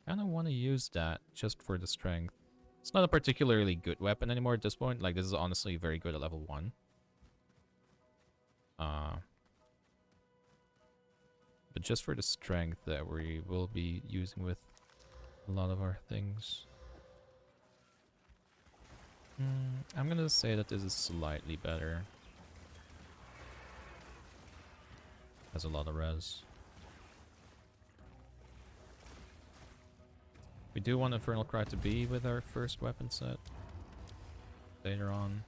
Kinda wanna use that just for the strength. It's not a particularly good weapon anymore at this point. Like, this is honestly very good at level 1. But just for the strength that we will be using with a lot of our things. I'm gonna say that this is slightly better. Has a lot of res. We do want Infernal Cry to be with our first weapon set later on.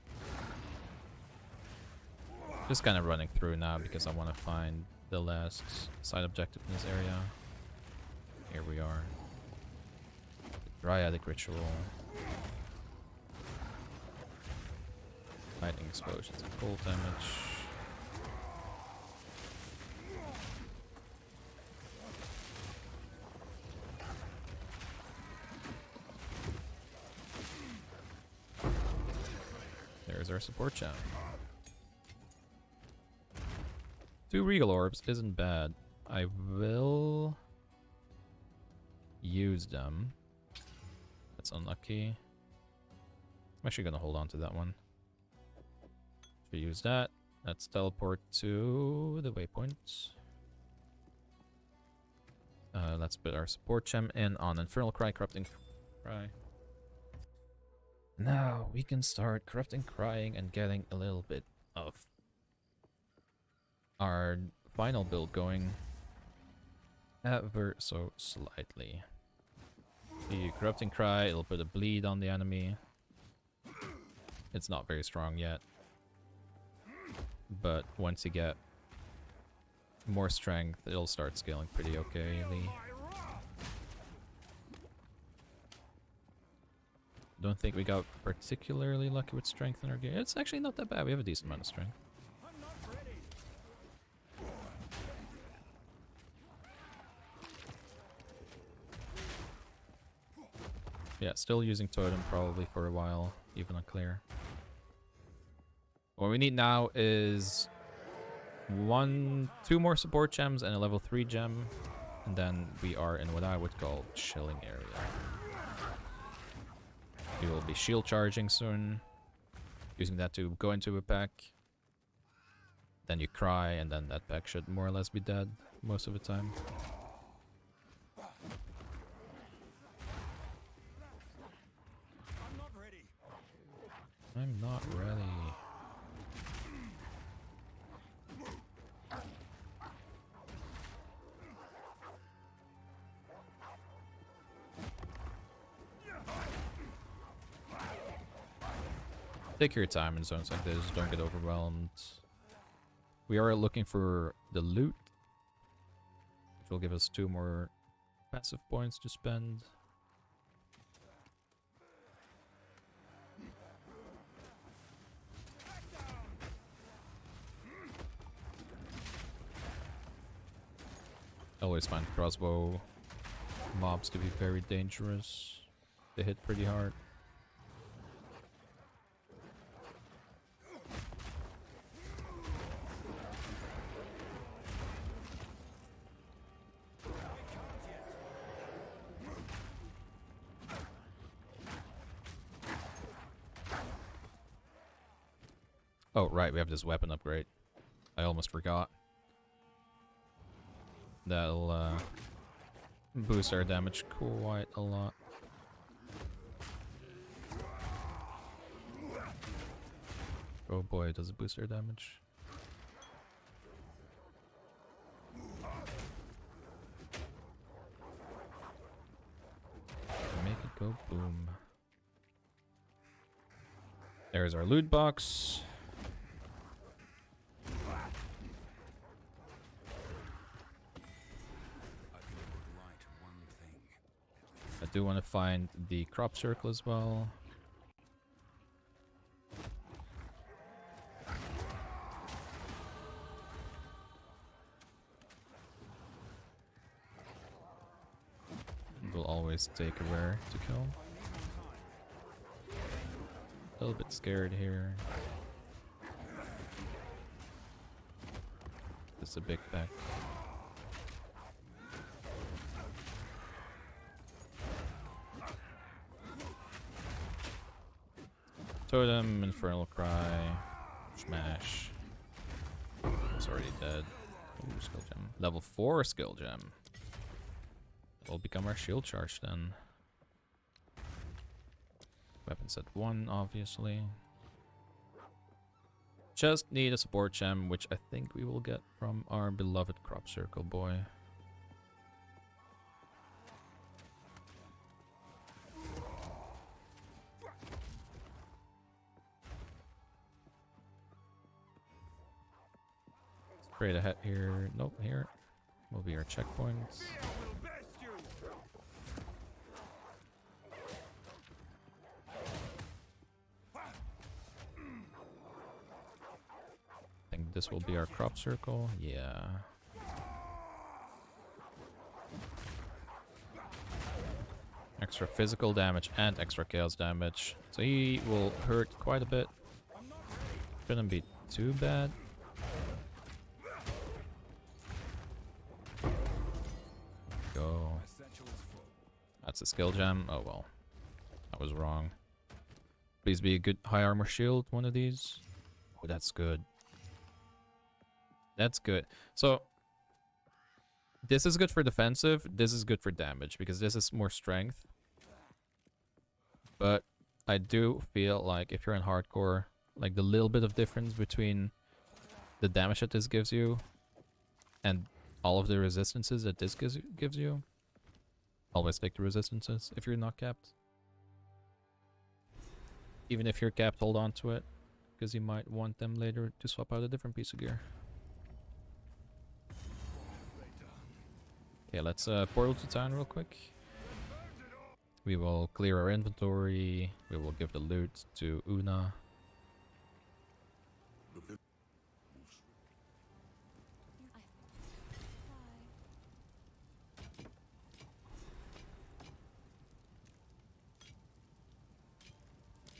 Just kind of running through now because I want to find the last side objective in this area. Here we are. Dryadic Ritual. Lightning explosions and cold damage. There's our support gem. 2 Regal Orbs isn't bad. I will use them. That's unlucky. I'm actually gonna hold on to that one. Should use that. Let's teleport to the waypoint. Let's put our support gem in on Infernal Cry, Corrupting Cry. Now we can start Corrupting Crying and getting a little bit of our final build going ever so slightly. The Corrupting Cry, it'll put a bleed on the enemy. It's not very strong yet. But once you get more strength, it'll start scaling pretty okayly. Don't think we got particularly lucky with strength in our game. It's actually not that bad. We have a decent amount of strength. Yeah, still using Totem probably for a while, even on clear. What we need now is 2 more support gems and a level 3 gem, and then we are in what I would call chilling area. We will be shield charging soon, using that to go into a pack. Then you cry, and then that pack should more or less be dead most of the time. I'm not ready. Take your time in zones like this, don't get overwhelmed. We are looking for the loot, which will give us 2 more passive points to spend. I always find crossbow mobs to be very dangerous. They hit pretty hard. Oh, right, we have this weapon upgrade. I almost forgot. That'll boost our damage quite a lot. Oh boy, does it boost our damage. Make it go boom. There's our loot box. I do want to find the crop circle as well. We'll always take a rare to kill. A little bit scared here. It's a big pack. Totem, Infernal Cry, Smash. It's already dead. Ooh, skill gem. Level 4 skill gem. Will become our shield charge then. Weapon set 1, obviously. Just need a support gem, which I think we will get from our beloved crop circle boy. Straight ahead here. Nope, here will be our checkpoints. I think this will be our crop circle. Yeah. Extra physical damage and extra chaos damage. So he will hurt quite a bit. Shouldn't be too bad. Go. That's a skill gem. Oh well. That was wrong. Please be a good high armor shield, one of these. Oh, that's good. That's good. So, this is good for defensive. This is good for damage, because this is more strength. But I do feel like if you're in hardcore, like the little bit of difference between the damage that this gives you and all of the resistances that this gives you, always take the resistances if you're not capped. Even if you're capped, hold on to it, because you might want them later to swap out a different piece of gear. Okay, let's portal to town real quick. We will clear our inventory. We will give the loot to Una.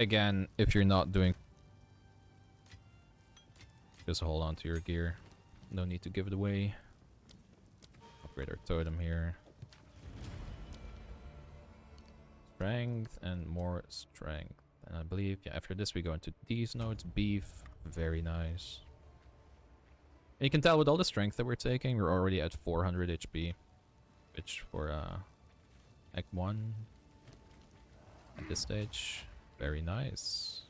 Again, if you're not doing, just hold on to your gear. No need to give it away. Upgrade our totem here. Strength and more strength. And I believe, yeah, after this we go into these nodes. Beef, very nice. And you can tell with all the strength that we're taking, we're already at 400 HP. Which for Act 1 at this stage, very nice.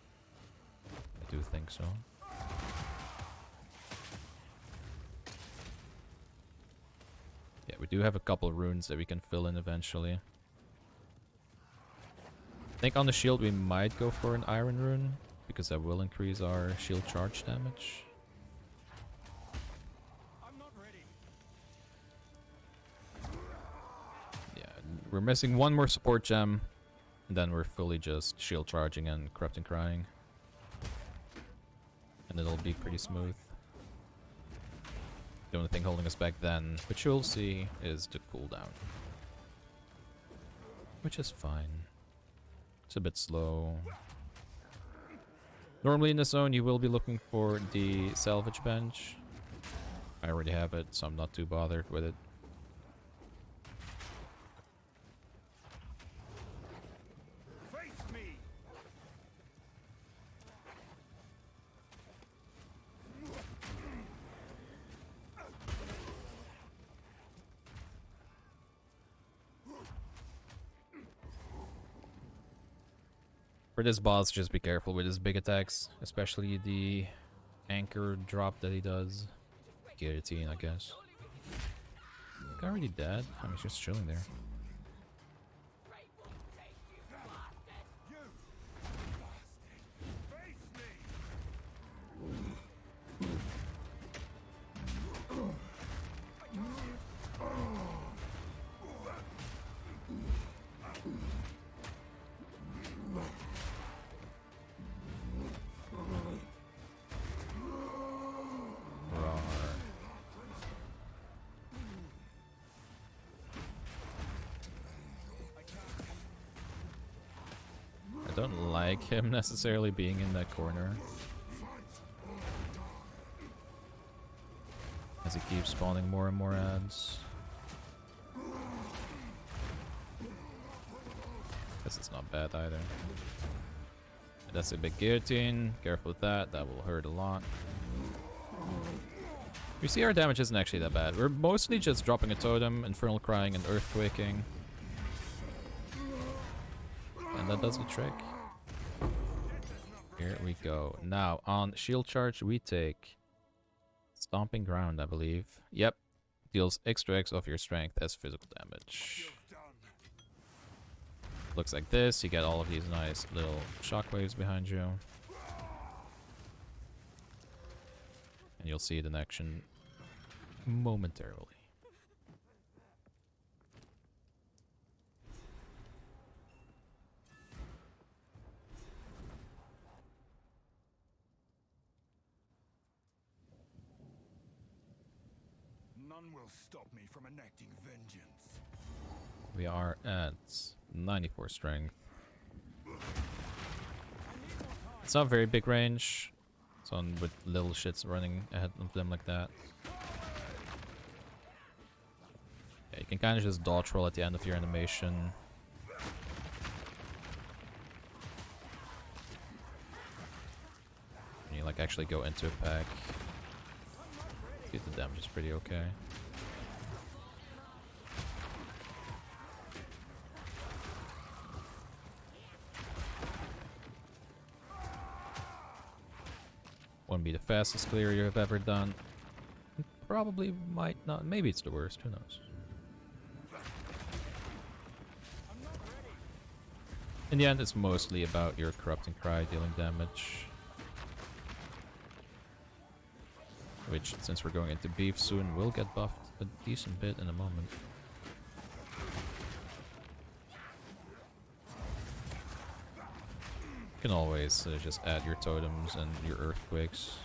I do think so. Yeah, we do have a couple of runes that we can fill in eventually. I think on the shield we might go for an iron rune, because that will increase our shield charge damage. I'm not ready. Yeah, we're missing one more support gem, and then we're fully just shield charging and corrupting crying. And it'll be pretty smooth. The only thing holding us back then, which you'll see, is the cooldown. Which is fine. It's a bit slow. Normally in this zone you will be looking for the salvage bench. I already have it, so I'm not too bothered with it. Face me. For this boss, just be careful with his big attacks, especially the anchor drop that he does. Guillotine, I guess. Guy already dead? I mean, he's just chilling there. I don't like him necessarily being in that corner, as he keeps spawning more and more ads. Guess it's not bad either. And that's a big guillotine. Careful with that. That will hurt a lot. You see, our damage isn't actually that bad. We're mostly just dropping a totem, infernal crying, and earthquaking. And that does the trick. Here we go. Now, on shield charge, we take Stomping Ground, I believe. Yep. Deals extra X of your strength as physical damage. Looks like this. You get all of these nice little shockwaves behind you. And you'll see it in action momentarily. None will stop me from enacting vengeance. We are at 94 strength. It's not very big range. It's on with little shits running ahead of them like that. Yeah, you can kind of just dodge roll at the end of your animation. And you like actually go into a pack. The damage is pretty okay. Won't be the fastest clear you have ever done. Probably might not. Maybe it's the worst. Who knows? In the end, it's mostly about your Corrupting Cry dealing damage. Which, since we're going into beef soon, will get buffed a decent bit in a moment. You can always just add your totems and your earthquakes.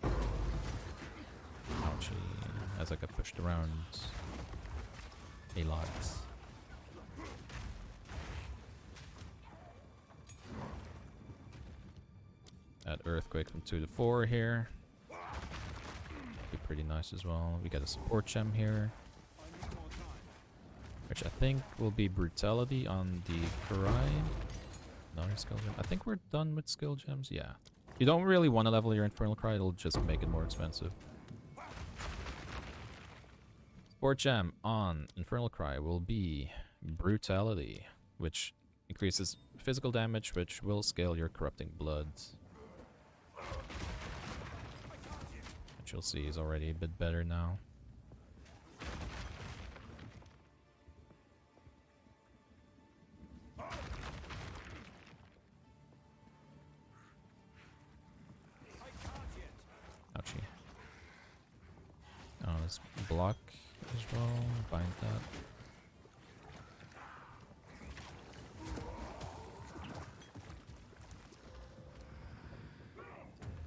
Ouchie, as I get pushed around a lot. Add earthquake from 2 to 4 here. Be pretty nice as well. We got a support gem here, which I think will be brutality on the Karai. Another skill gem. I think we're done with skill gems. Yeah. You don't really want to level your Infernal Cry. It'll just make it more expensive. Support gem on Infernal Cry will be brutality, which increases physical damage, which will scale your Corrupting Blood. Which you'll see is already a bit better now. Ouchie. Oh, this block as well. Bind that.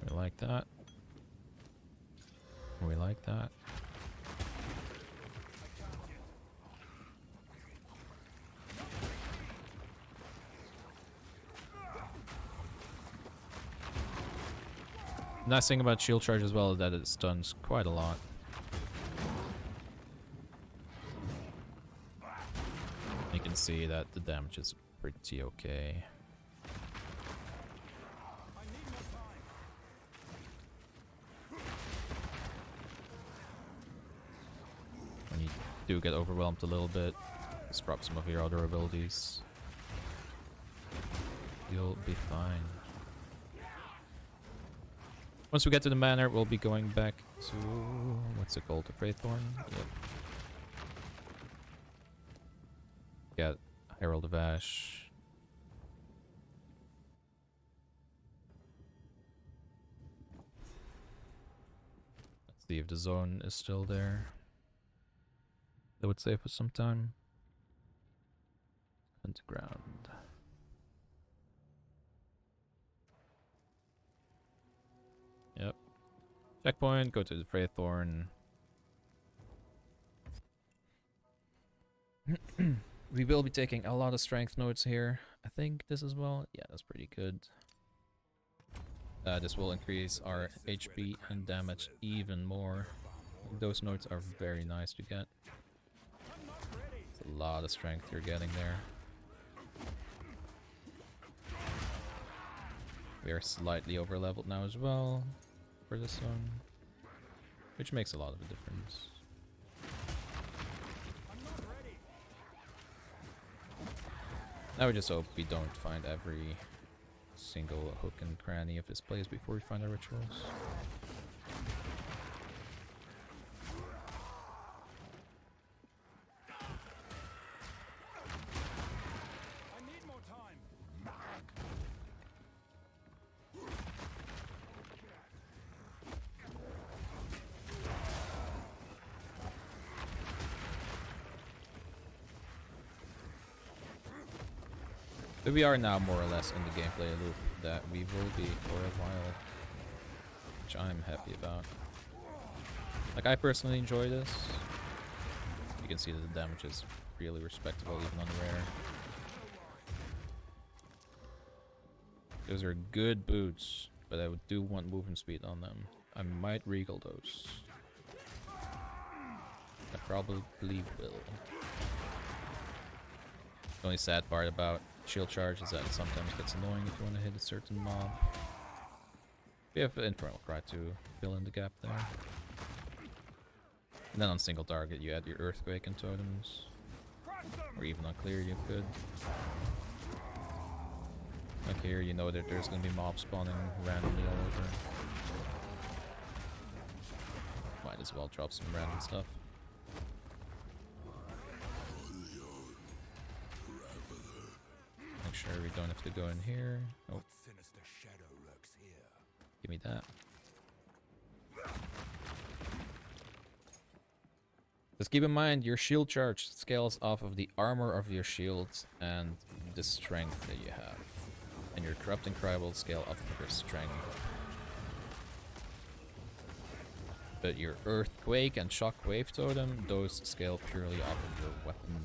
We like that. We like that. Nice thing about shield charge as well is that it stuns quite a lot. You can see that the damage is pretty okay. When you do get overwhelmed a little bit, just drop some of your other abilities. You'll be fine. Once we get to the manor, we'll be going back to... what's it called? The Wraiththorn? Yep. Get Herald of Ash. Let's see if the zone is still there. That would save us some time. Underground. Yep. Checkpoint, go to the Wraiththorn. We will be taking a lot of strength notes here. I think this as well. Yeah, that's pretty good. This will increase our HP and damage even more. Those notes are very nice to get. It's a lot of strength you're getting there. We are slightly over leveled now as well for this one, which makes a lot of a difference. I would just hope we don't find every single hook and cranny of this place before we find our rituals. I need more time. But we are now more or less in the gameplay loop that we will be for a while, which I'm happy about. Like, I personally enjoy this. You can see that the damage is really respectable even on rare. Those are good boots, but I do want movement speed on them. I might regal those. I probably will. The only sad part about shield charge is that it sometimes gets annoying if you want to hit a certain mob. We have Infernal Cry to fill in the gap there. And then on single target you add your Earthquake and totems. Or even on clear you could. Like here you know that there's going to be mobs spawning randomly all over. Might as well drop some random stuff. Make sure we don't have to go in here. Oh, What sinister shadow lurks here? give me that. Just keep in mind your shield charge scales off of the armor of your shield and the strength that you have. And your corrupting cry will scale off of your strength. But your earthquake and shockwave totem, those scale purely off of your weapon.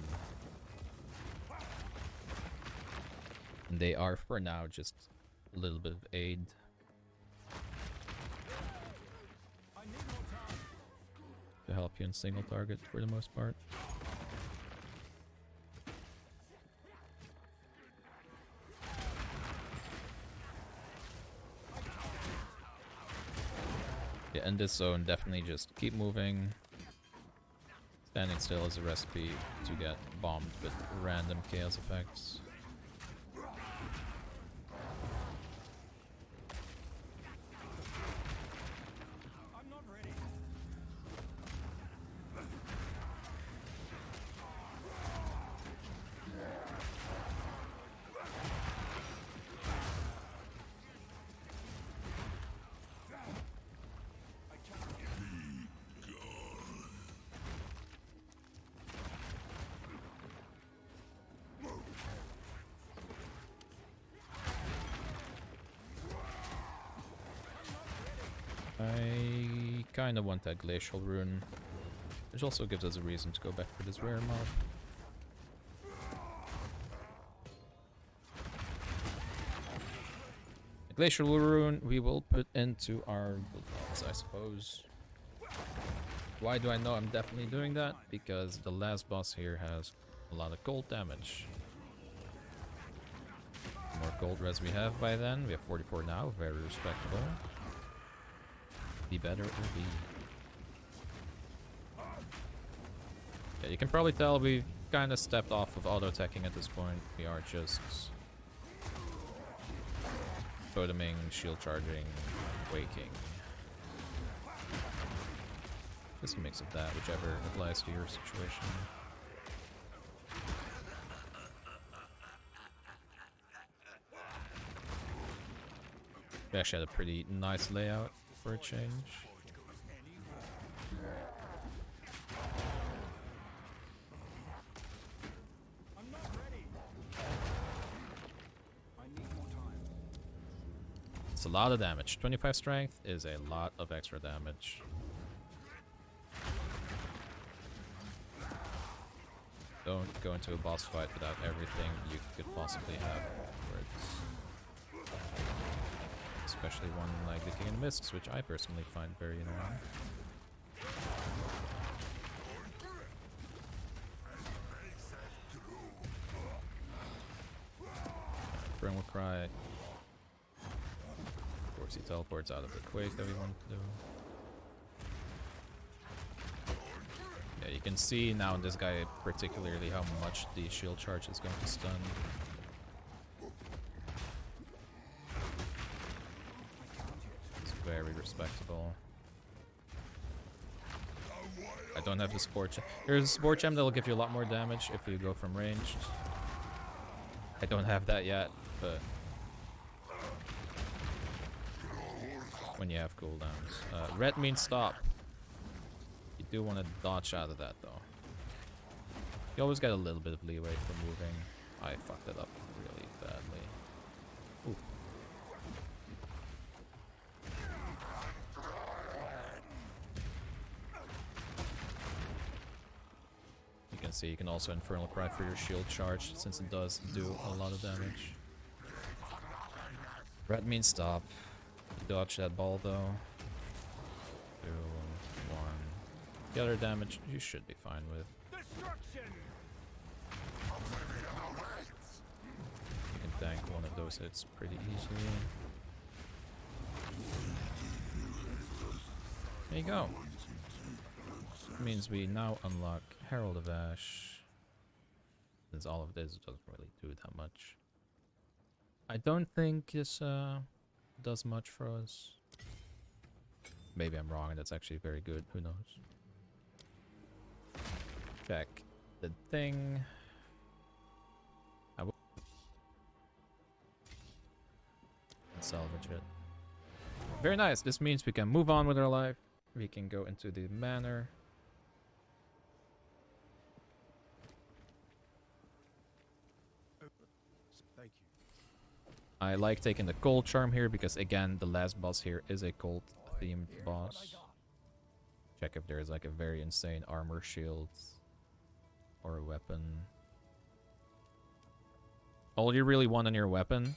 And they are for now just a little bit of aid. To help you in single target for the most part. Yeah, in this zone, definitely just keep moving. Standing still is a recipe to get bombed with random chaos effects. I kind of want that glacial rune, which also gives us a reason to go back for this rare mob. The glacial rune we will put into our guild boss, I suppose. Why do I know I'm definitely doing that? Because the last boss here has a lot of gold damage. The more gold res we have by then, we have 44 now, very respectable. The better it will be. Yeah, you can probably tell we kind of stepped off of auto-attacking at this point. We are just toteming, shield charging, waking. Just a mix of that, whichever applies to your situation. We actually had a pretty nice layout for a change. I'm not ready. I need more time. It's a lot of damage. 25 strength is a lot of extra damage. Don't go into a boss fight without everything you could possibly have afterwards. Especially one like the King of the Mists, which I personally find very annoying. Brambleghast Cry. Of course he teleports out of the quake that we want to do. Yeah, you can see now in this guy particularly how much the shield charge is going to stun. very respectable. I don't have the Sport Gem. There's a Sport Gem that'll give you a lot more damage if you go from ranged. I don't have that yet, but when you have cooldowns. Red means stop. You do want to dodge out of that though. You always get a little bit of leeway for moving. I fucked it up really badly. Ooh. You can see you can also Infernal Cry for your shield charge since it does do a lot of damage. Red means stop. Dodge that ball though. 2, 1. The other damage you should be fine with. You can tank one of those hits pretty easily. There you go. Means we now unlock Herald of Ash. Since all of this doesn't really do that much. I don't think this does much for us. Maybe I'm wrong and that's actually very good. Who knows? Check the thing. I will salvage it. Very nice. This means we can move on with our life. We can go into the manor. Thank you. I like taking the cold charm here because again the last boss here is a cold themed boss. Check if there's like a very insane armor shield or a weapon. All you really want on your weapon,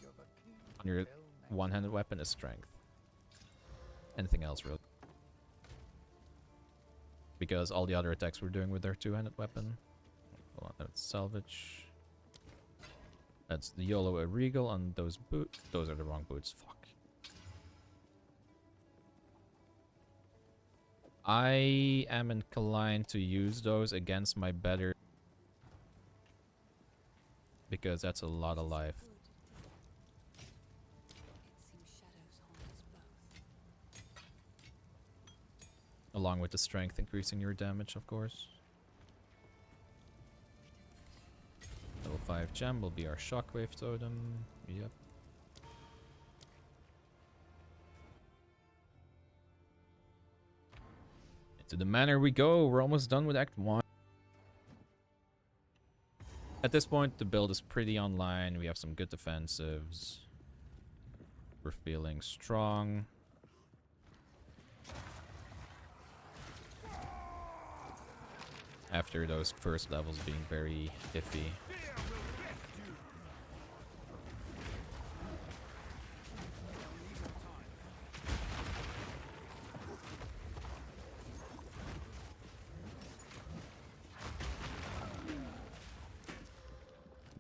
on your one-handed weapon, is strength. Anything else really. Because all the other attacks we're doing with our two-handed weapon. Hold on, that's salvage. That's the YOLO a Regal on those boots. Those are the wrong boots. Fuck. I am inclined to use those against my better. Because that's a lot of life. It seems shadows haunt us both. Along with the strength increasing your damage, of course. Level 5 gem will be our shockwave totem. Yep. Into the manor we go. We're almost done with Act 1. At this point, the build is pretty online. We have some good defensives. We're feeling strong. After those first levels being very iffy.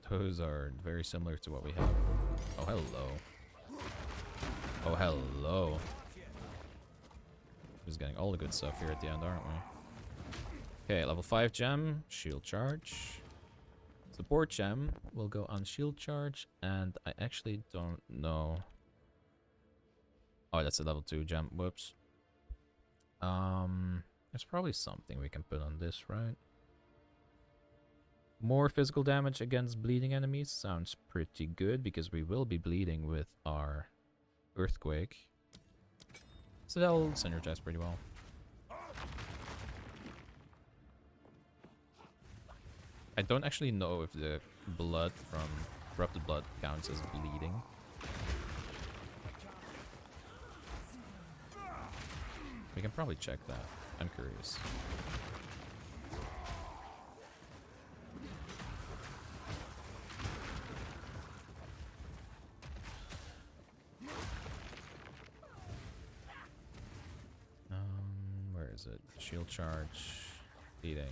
Those are very similar to what we have. Oh, hello. Oh, hello. We're just getting all the good stuff here at the end, aren't we? Okay, level 5 gem, shield charge. Support gem will go on shield charge, and I actually don't know. Oh, that's a level 2 gem. Whoops. There's probably something we can put on this, right? More physical damage against bleeding enemies sounds pretty good because we will be bleeding with our earthquake. So that'll synergize pretty well. I don't actually know if the blood from corrupted blood counts as bleeding. We can probably check that. I'm curious. Where is it? Shield charge. Bleeding.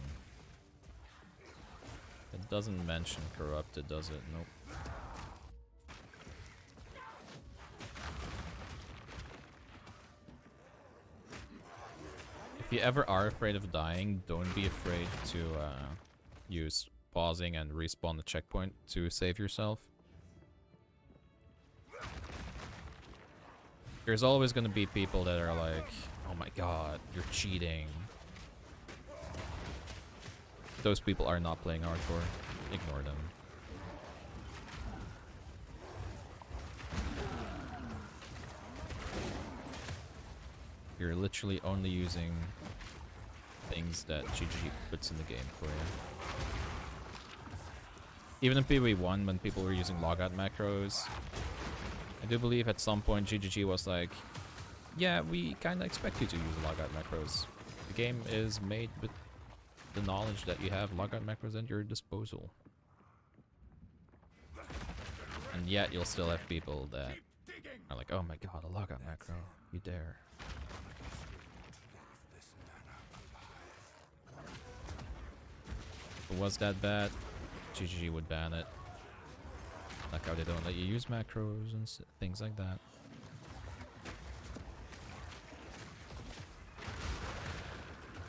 It doesn't mention corrupted, does it? Nope. If you ever are afraid of dying, don't be afraid to use pausing and respawn the checkpoint to save yourself. There's always gonna be people that are like, oh my god, you're cheating. Those people are not playing hardcore. Ignore them. You're literally only using things that GG puts in the game for you. Even in POE1, when people were using logout macros, I do believe at some point GGG was like, yeah, we kind of expect you to use logout macros. The game is made with the knowledge that you have logout macros at your disposal. And yet you'll still have people that are like, oh my god, a logout macro, you dare. If it was that bad, GGG would ban it. Like how they don't let you use macros and things like that.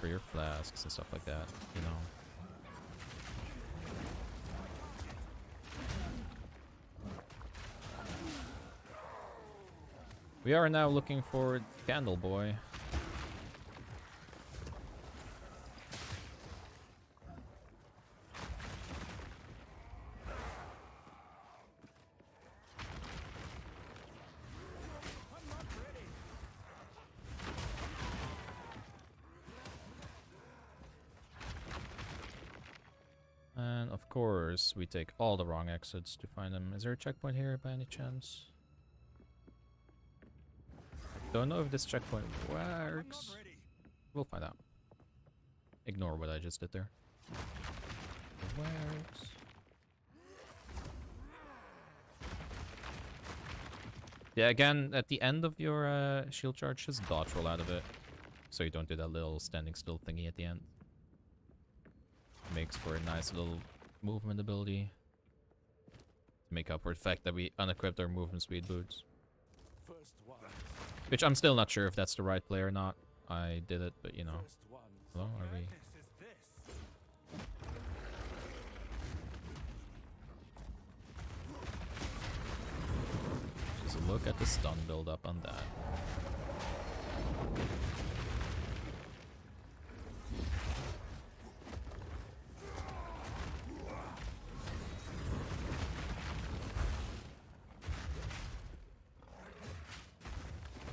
For your flasks and stuff like that, you know. We are now looking for Candle Boy. And of course, we take all the wrong exits to find them. Is there a checkpoint here by any chance? Don't know if this checkpoint works. We'll find out. Ignore what I just did there. It works. Yeah, again, at the end of your shield charge, just dodge roll out of it. So you don't do that little standing still thingy at the end. Makes for a nice little movement ability. To make up for the fact that we unequipped our movement speed boots. Which I'm still not sure if that's the right play or not. I did it, but you know. Hello, are we... Just look at the stun build up on that.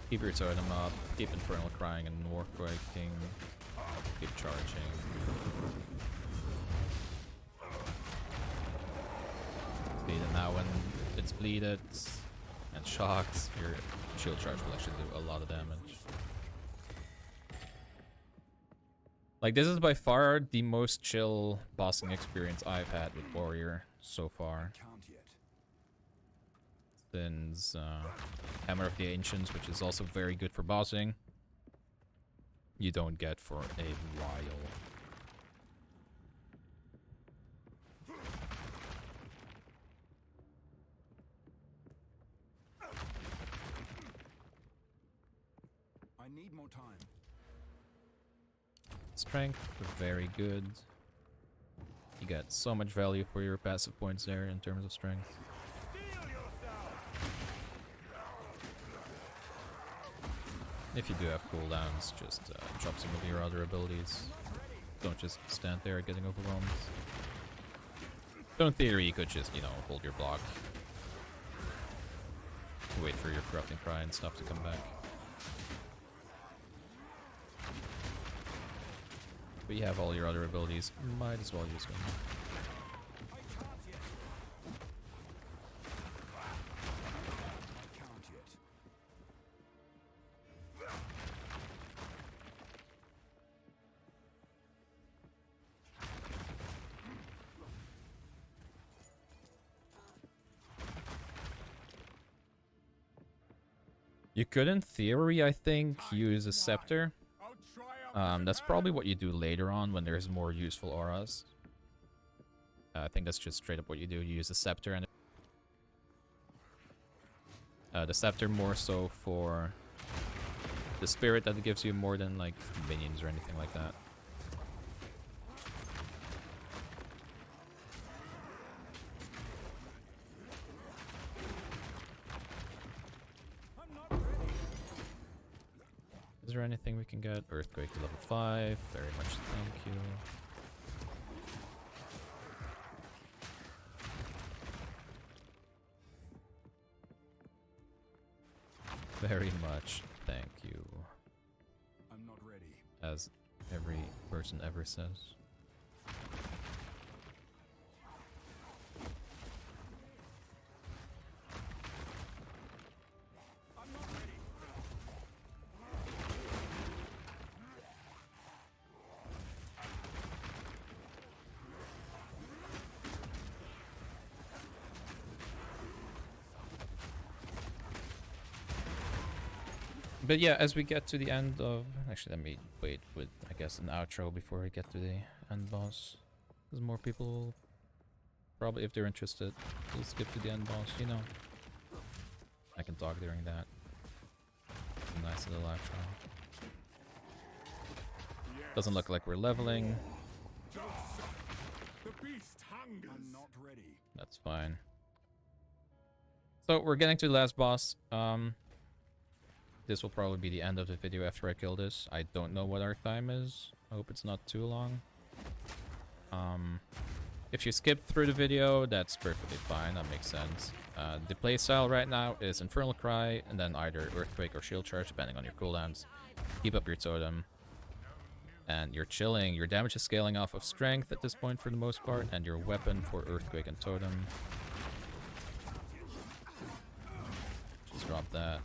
Keep your totem up, keep Infernal Crying and War Quaking, keep charging. Bleed it now when it's bleeded and shocked, your shield charge will actually do a lot of damage. Like, this is by far the most chill bossing experience I've had with Warrior so far. Since Hammer of the Ancients, which is also very good for bossing, you don't get for a while. I need more time. Strength, very good. You get so much value for your passive points there in terms of strength. If you do have cooldowns, just drop some of your other abilities. Don't just stand there getting overwhelmed. So in theory, you could just, you know, hold your block. Wait for your Corrupting Cry and stuff to come back. But you have all your other abilities, might as well use them. You could, in theory, I think, use a Scepter. That's probably what you do later on when there's more useful auras. I think that's just straight up what you do. You use a Scepter, and the Scepter more so for the spirit that it gives you more than like minions or anything like that. there anything we can get? Earthquake to level 5. Very much thank you. Very much thank you. I'm not ready. As every person ever says. But yeah, as we get to the end of... Actually, let me wait with, I guess, an outro before we get to the end boss. Because more people will probably, if they're interested, will skip to the end boss, you know. I can talk during that. A nice little outro. Doesn't look like we're leveling. The beast hungers. I'm not ready. That's fine. So, we're getting to the last boss. This will probably be the end of the video after I kill this. I don't know what our time is. I hope it's not too long. If you skip through the video, that's perfectly fine. That makes sense. The playstyle right now is Infernal Cry, and then either Earthquake or Shield Charge, depending on your cooldowns. Keep up your totem. And you're chilling. Your damage is scaling off of Strength at this point for the most part, and your weapon for Earthquake and Totem. Just drop that.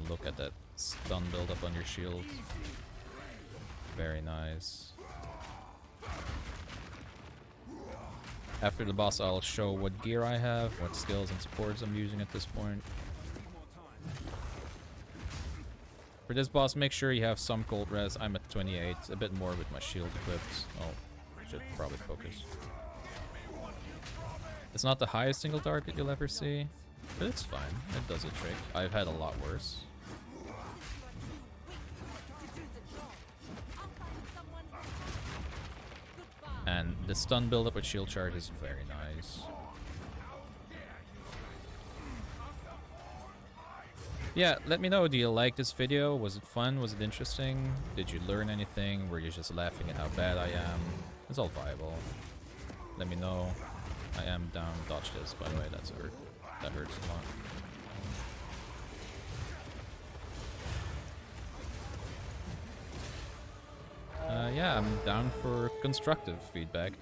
Look at that stun build up on your shield. Very nice. After the boss, I'll show what gear I have, what skills and supports I'm using at this point. For this boss, make sure you have some cold res. I'm at 28, a bit more with my shield equipped. Oh, should probably focus. It's not the highest single target you'll ever see, but it's fine. It does a trick. I've had a lot worse. And the stun build up with shield charge is very nice. Yeah, let me know, do you like this video? Was it fun? Was it interesting? Did you learn anything? Were you just laughing at how bad I am? It's all viable. Let me know. I am down. Dodge this, by the way, that hurts a lot. Yeah, I'm down for constructive feedback.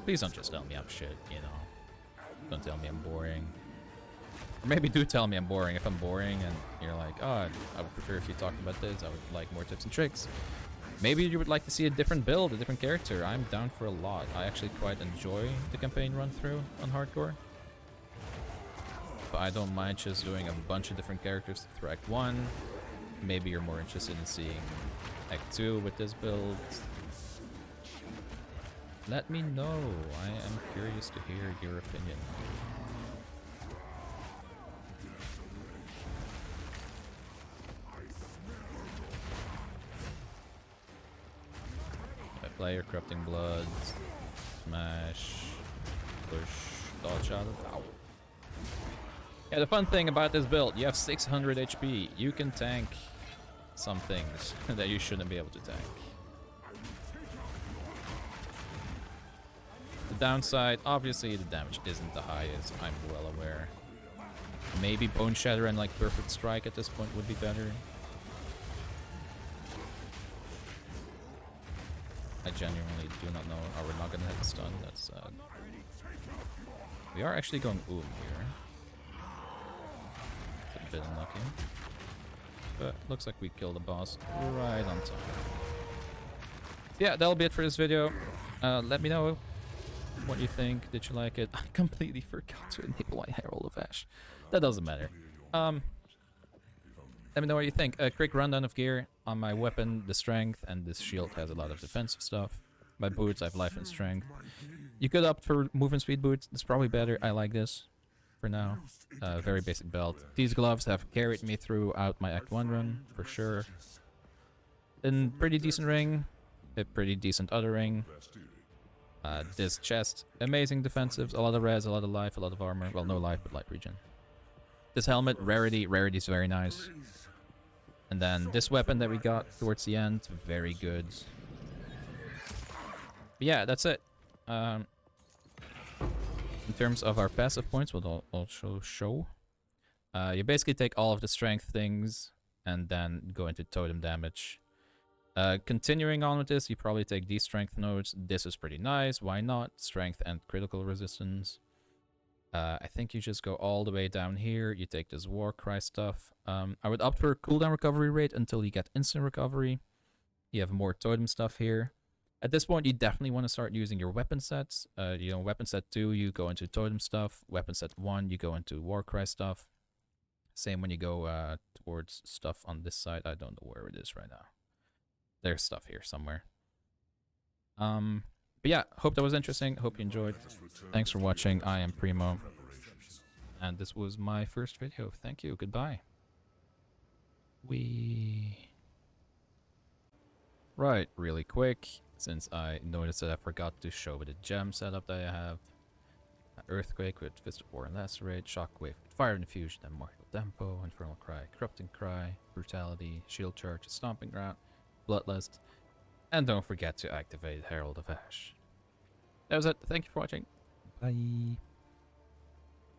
Please don't just tell me I'm shit, you know. Don't tell me I'm boring. Or maybe do tell me I'm boring. If I'm boring and you're like, oh, I would prefer if you talked about this, I would like more tips and tricks. Maybe you would like to see a different build, a different character. I'm down for a lot. I actually quite enjoy the campaign run through on hardcore. But I don't mind just doing a bunch of different characters through Act 1. Maybe you're more interested in seeing Act 2 with this build. Let me know. I am curious to hear your opinion. Player, Corrupting Blood, Smash, Push, Dodge Shot. Ow. Yeah, the fun thing about this build, you have 600 HP. You can tank some things that you shouldn't be able to tank. The downside, obviously the damage isn't the highest, I'm well aware. Maybe Bone Shatter and like Perfect Strike at this point would be better. I genuinely do not know. Oh, we're not gonna hit the stun, that's sad. We are actually going Oom here. It's a bit unlucky. But looks like we killed the boss right on time. Yeah, that'll be it for this video. Let me know what you think. Did you like it? I completely forgot to enable my Herald of Ash. That doesn't matter. Let me know what you think. A quick rundown of gear on my weapon, the strength, and this shield has a lot of defensive stuff. My boots, I have life and strength. You could opt for movement speed boots. It's probably better. I like this for now. Very basic belt. These gloves have carried me throughout my Act 1 run, for sure. A pretty decent ring. A pretty decent other ring. This chest, amazing defensives. A lot of res, a lot of life, a lot of armor. Well, no life, but life regen. This helmet, rarity. Rarity is very nice. And then this weapon that we got towards the end, very good. But yeah, that's it. In terms of our passive points, we'll also show. You basically take all of the strength things and then go into totem damage. Continuing on with this, you probably take these strength nodes. This is pretty nice. Why not? Strength and critical resistance. I think you just go all the way down here. You take this war cry stuff. I would opt for a cooldown recovery rate until you get instant recovery. You have more totem stuff here. At this point, you definitely want to start using your weapon sets. You know, weapon set 2, you go into totem stuff. Weapon set 1, you go into war cry stuff. Same when you go towards stuff on this side. I don't know where it is right now. There's stuff here somewhere. But yeah, hope that was interesting. Hope you enjoyed. Thanks for watching. I am Primo. And this was my first video. Thank you. Goodbye. Right, really quick. Since I noticed that I forgot to show the gem setup that I have. Earthquake with Fist of War and Lacerate. Shockwave with Fire Infusion and Mortal Tempo. Infernal Cry, Corrupting Cry. Brutality. Shield Charge, Stomping Ground. Bloodlust. And don't forget to activate Herald of Ash. That was it. Thank you for watching. Bye.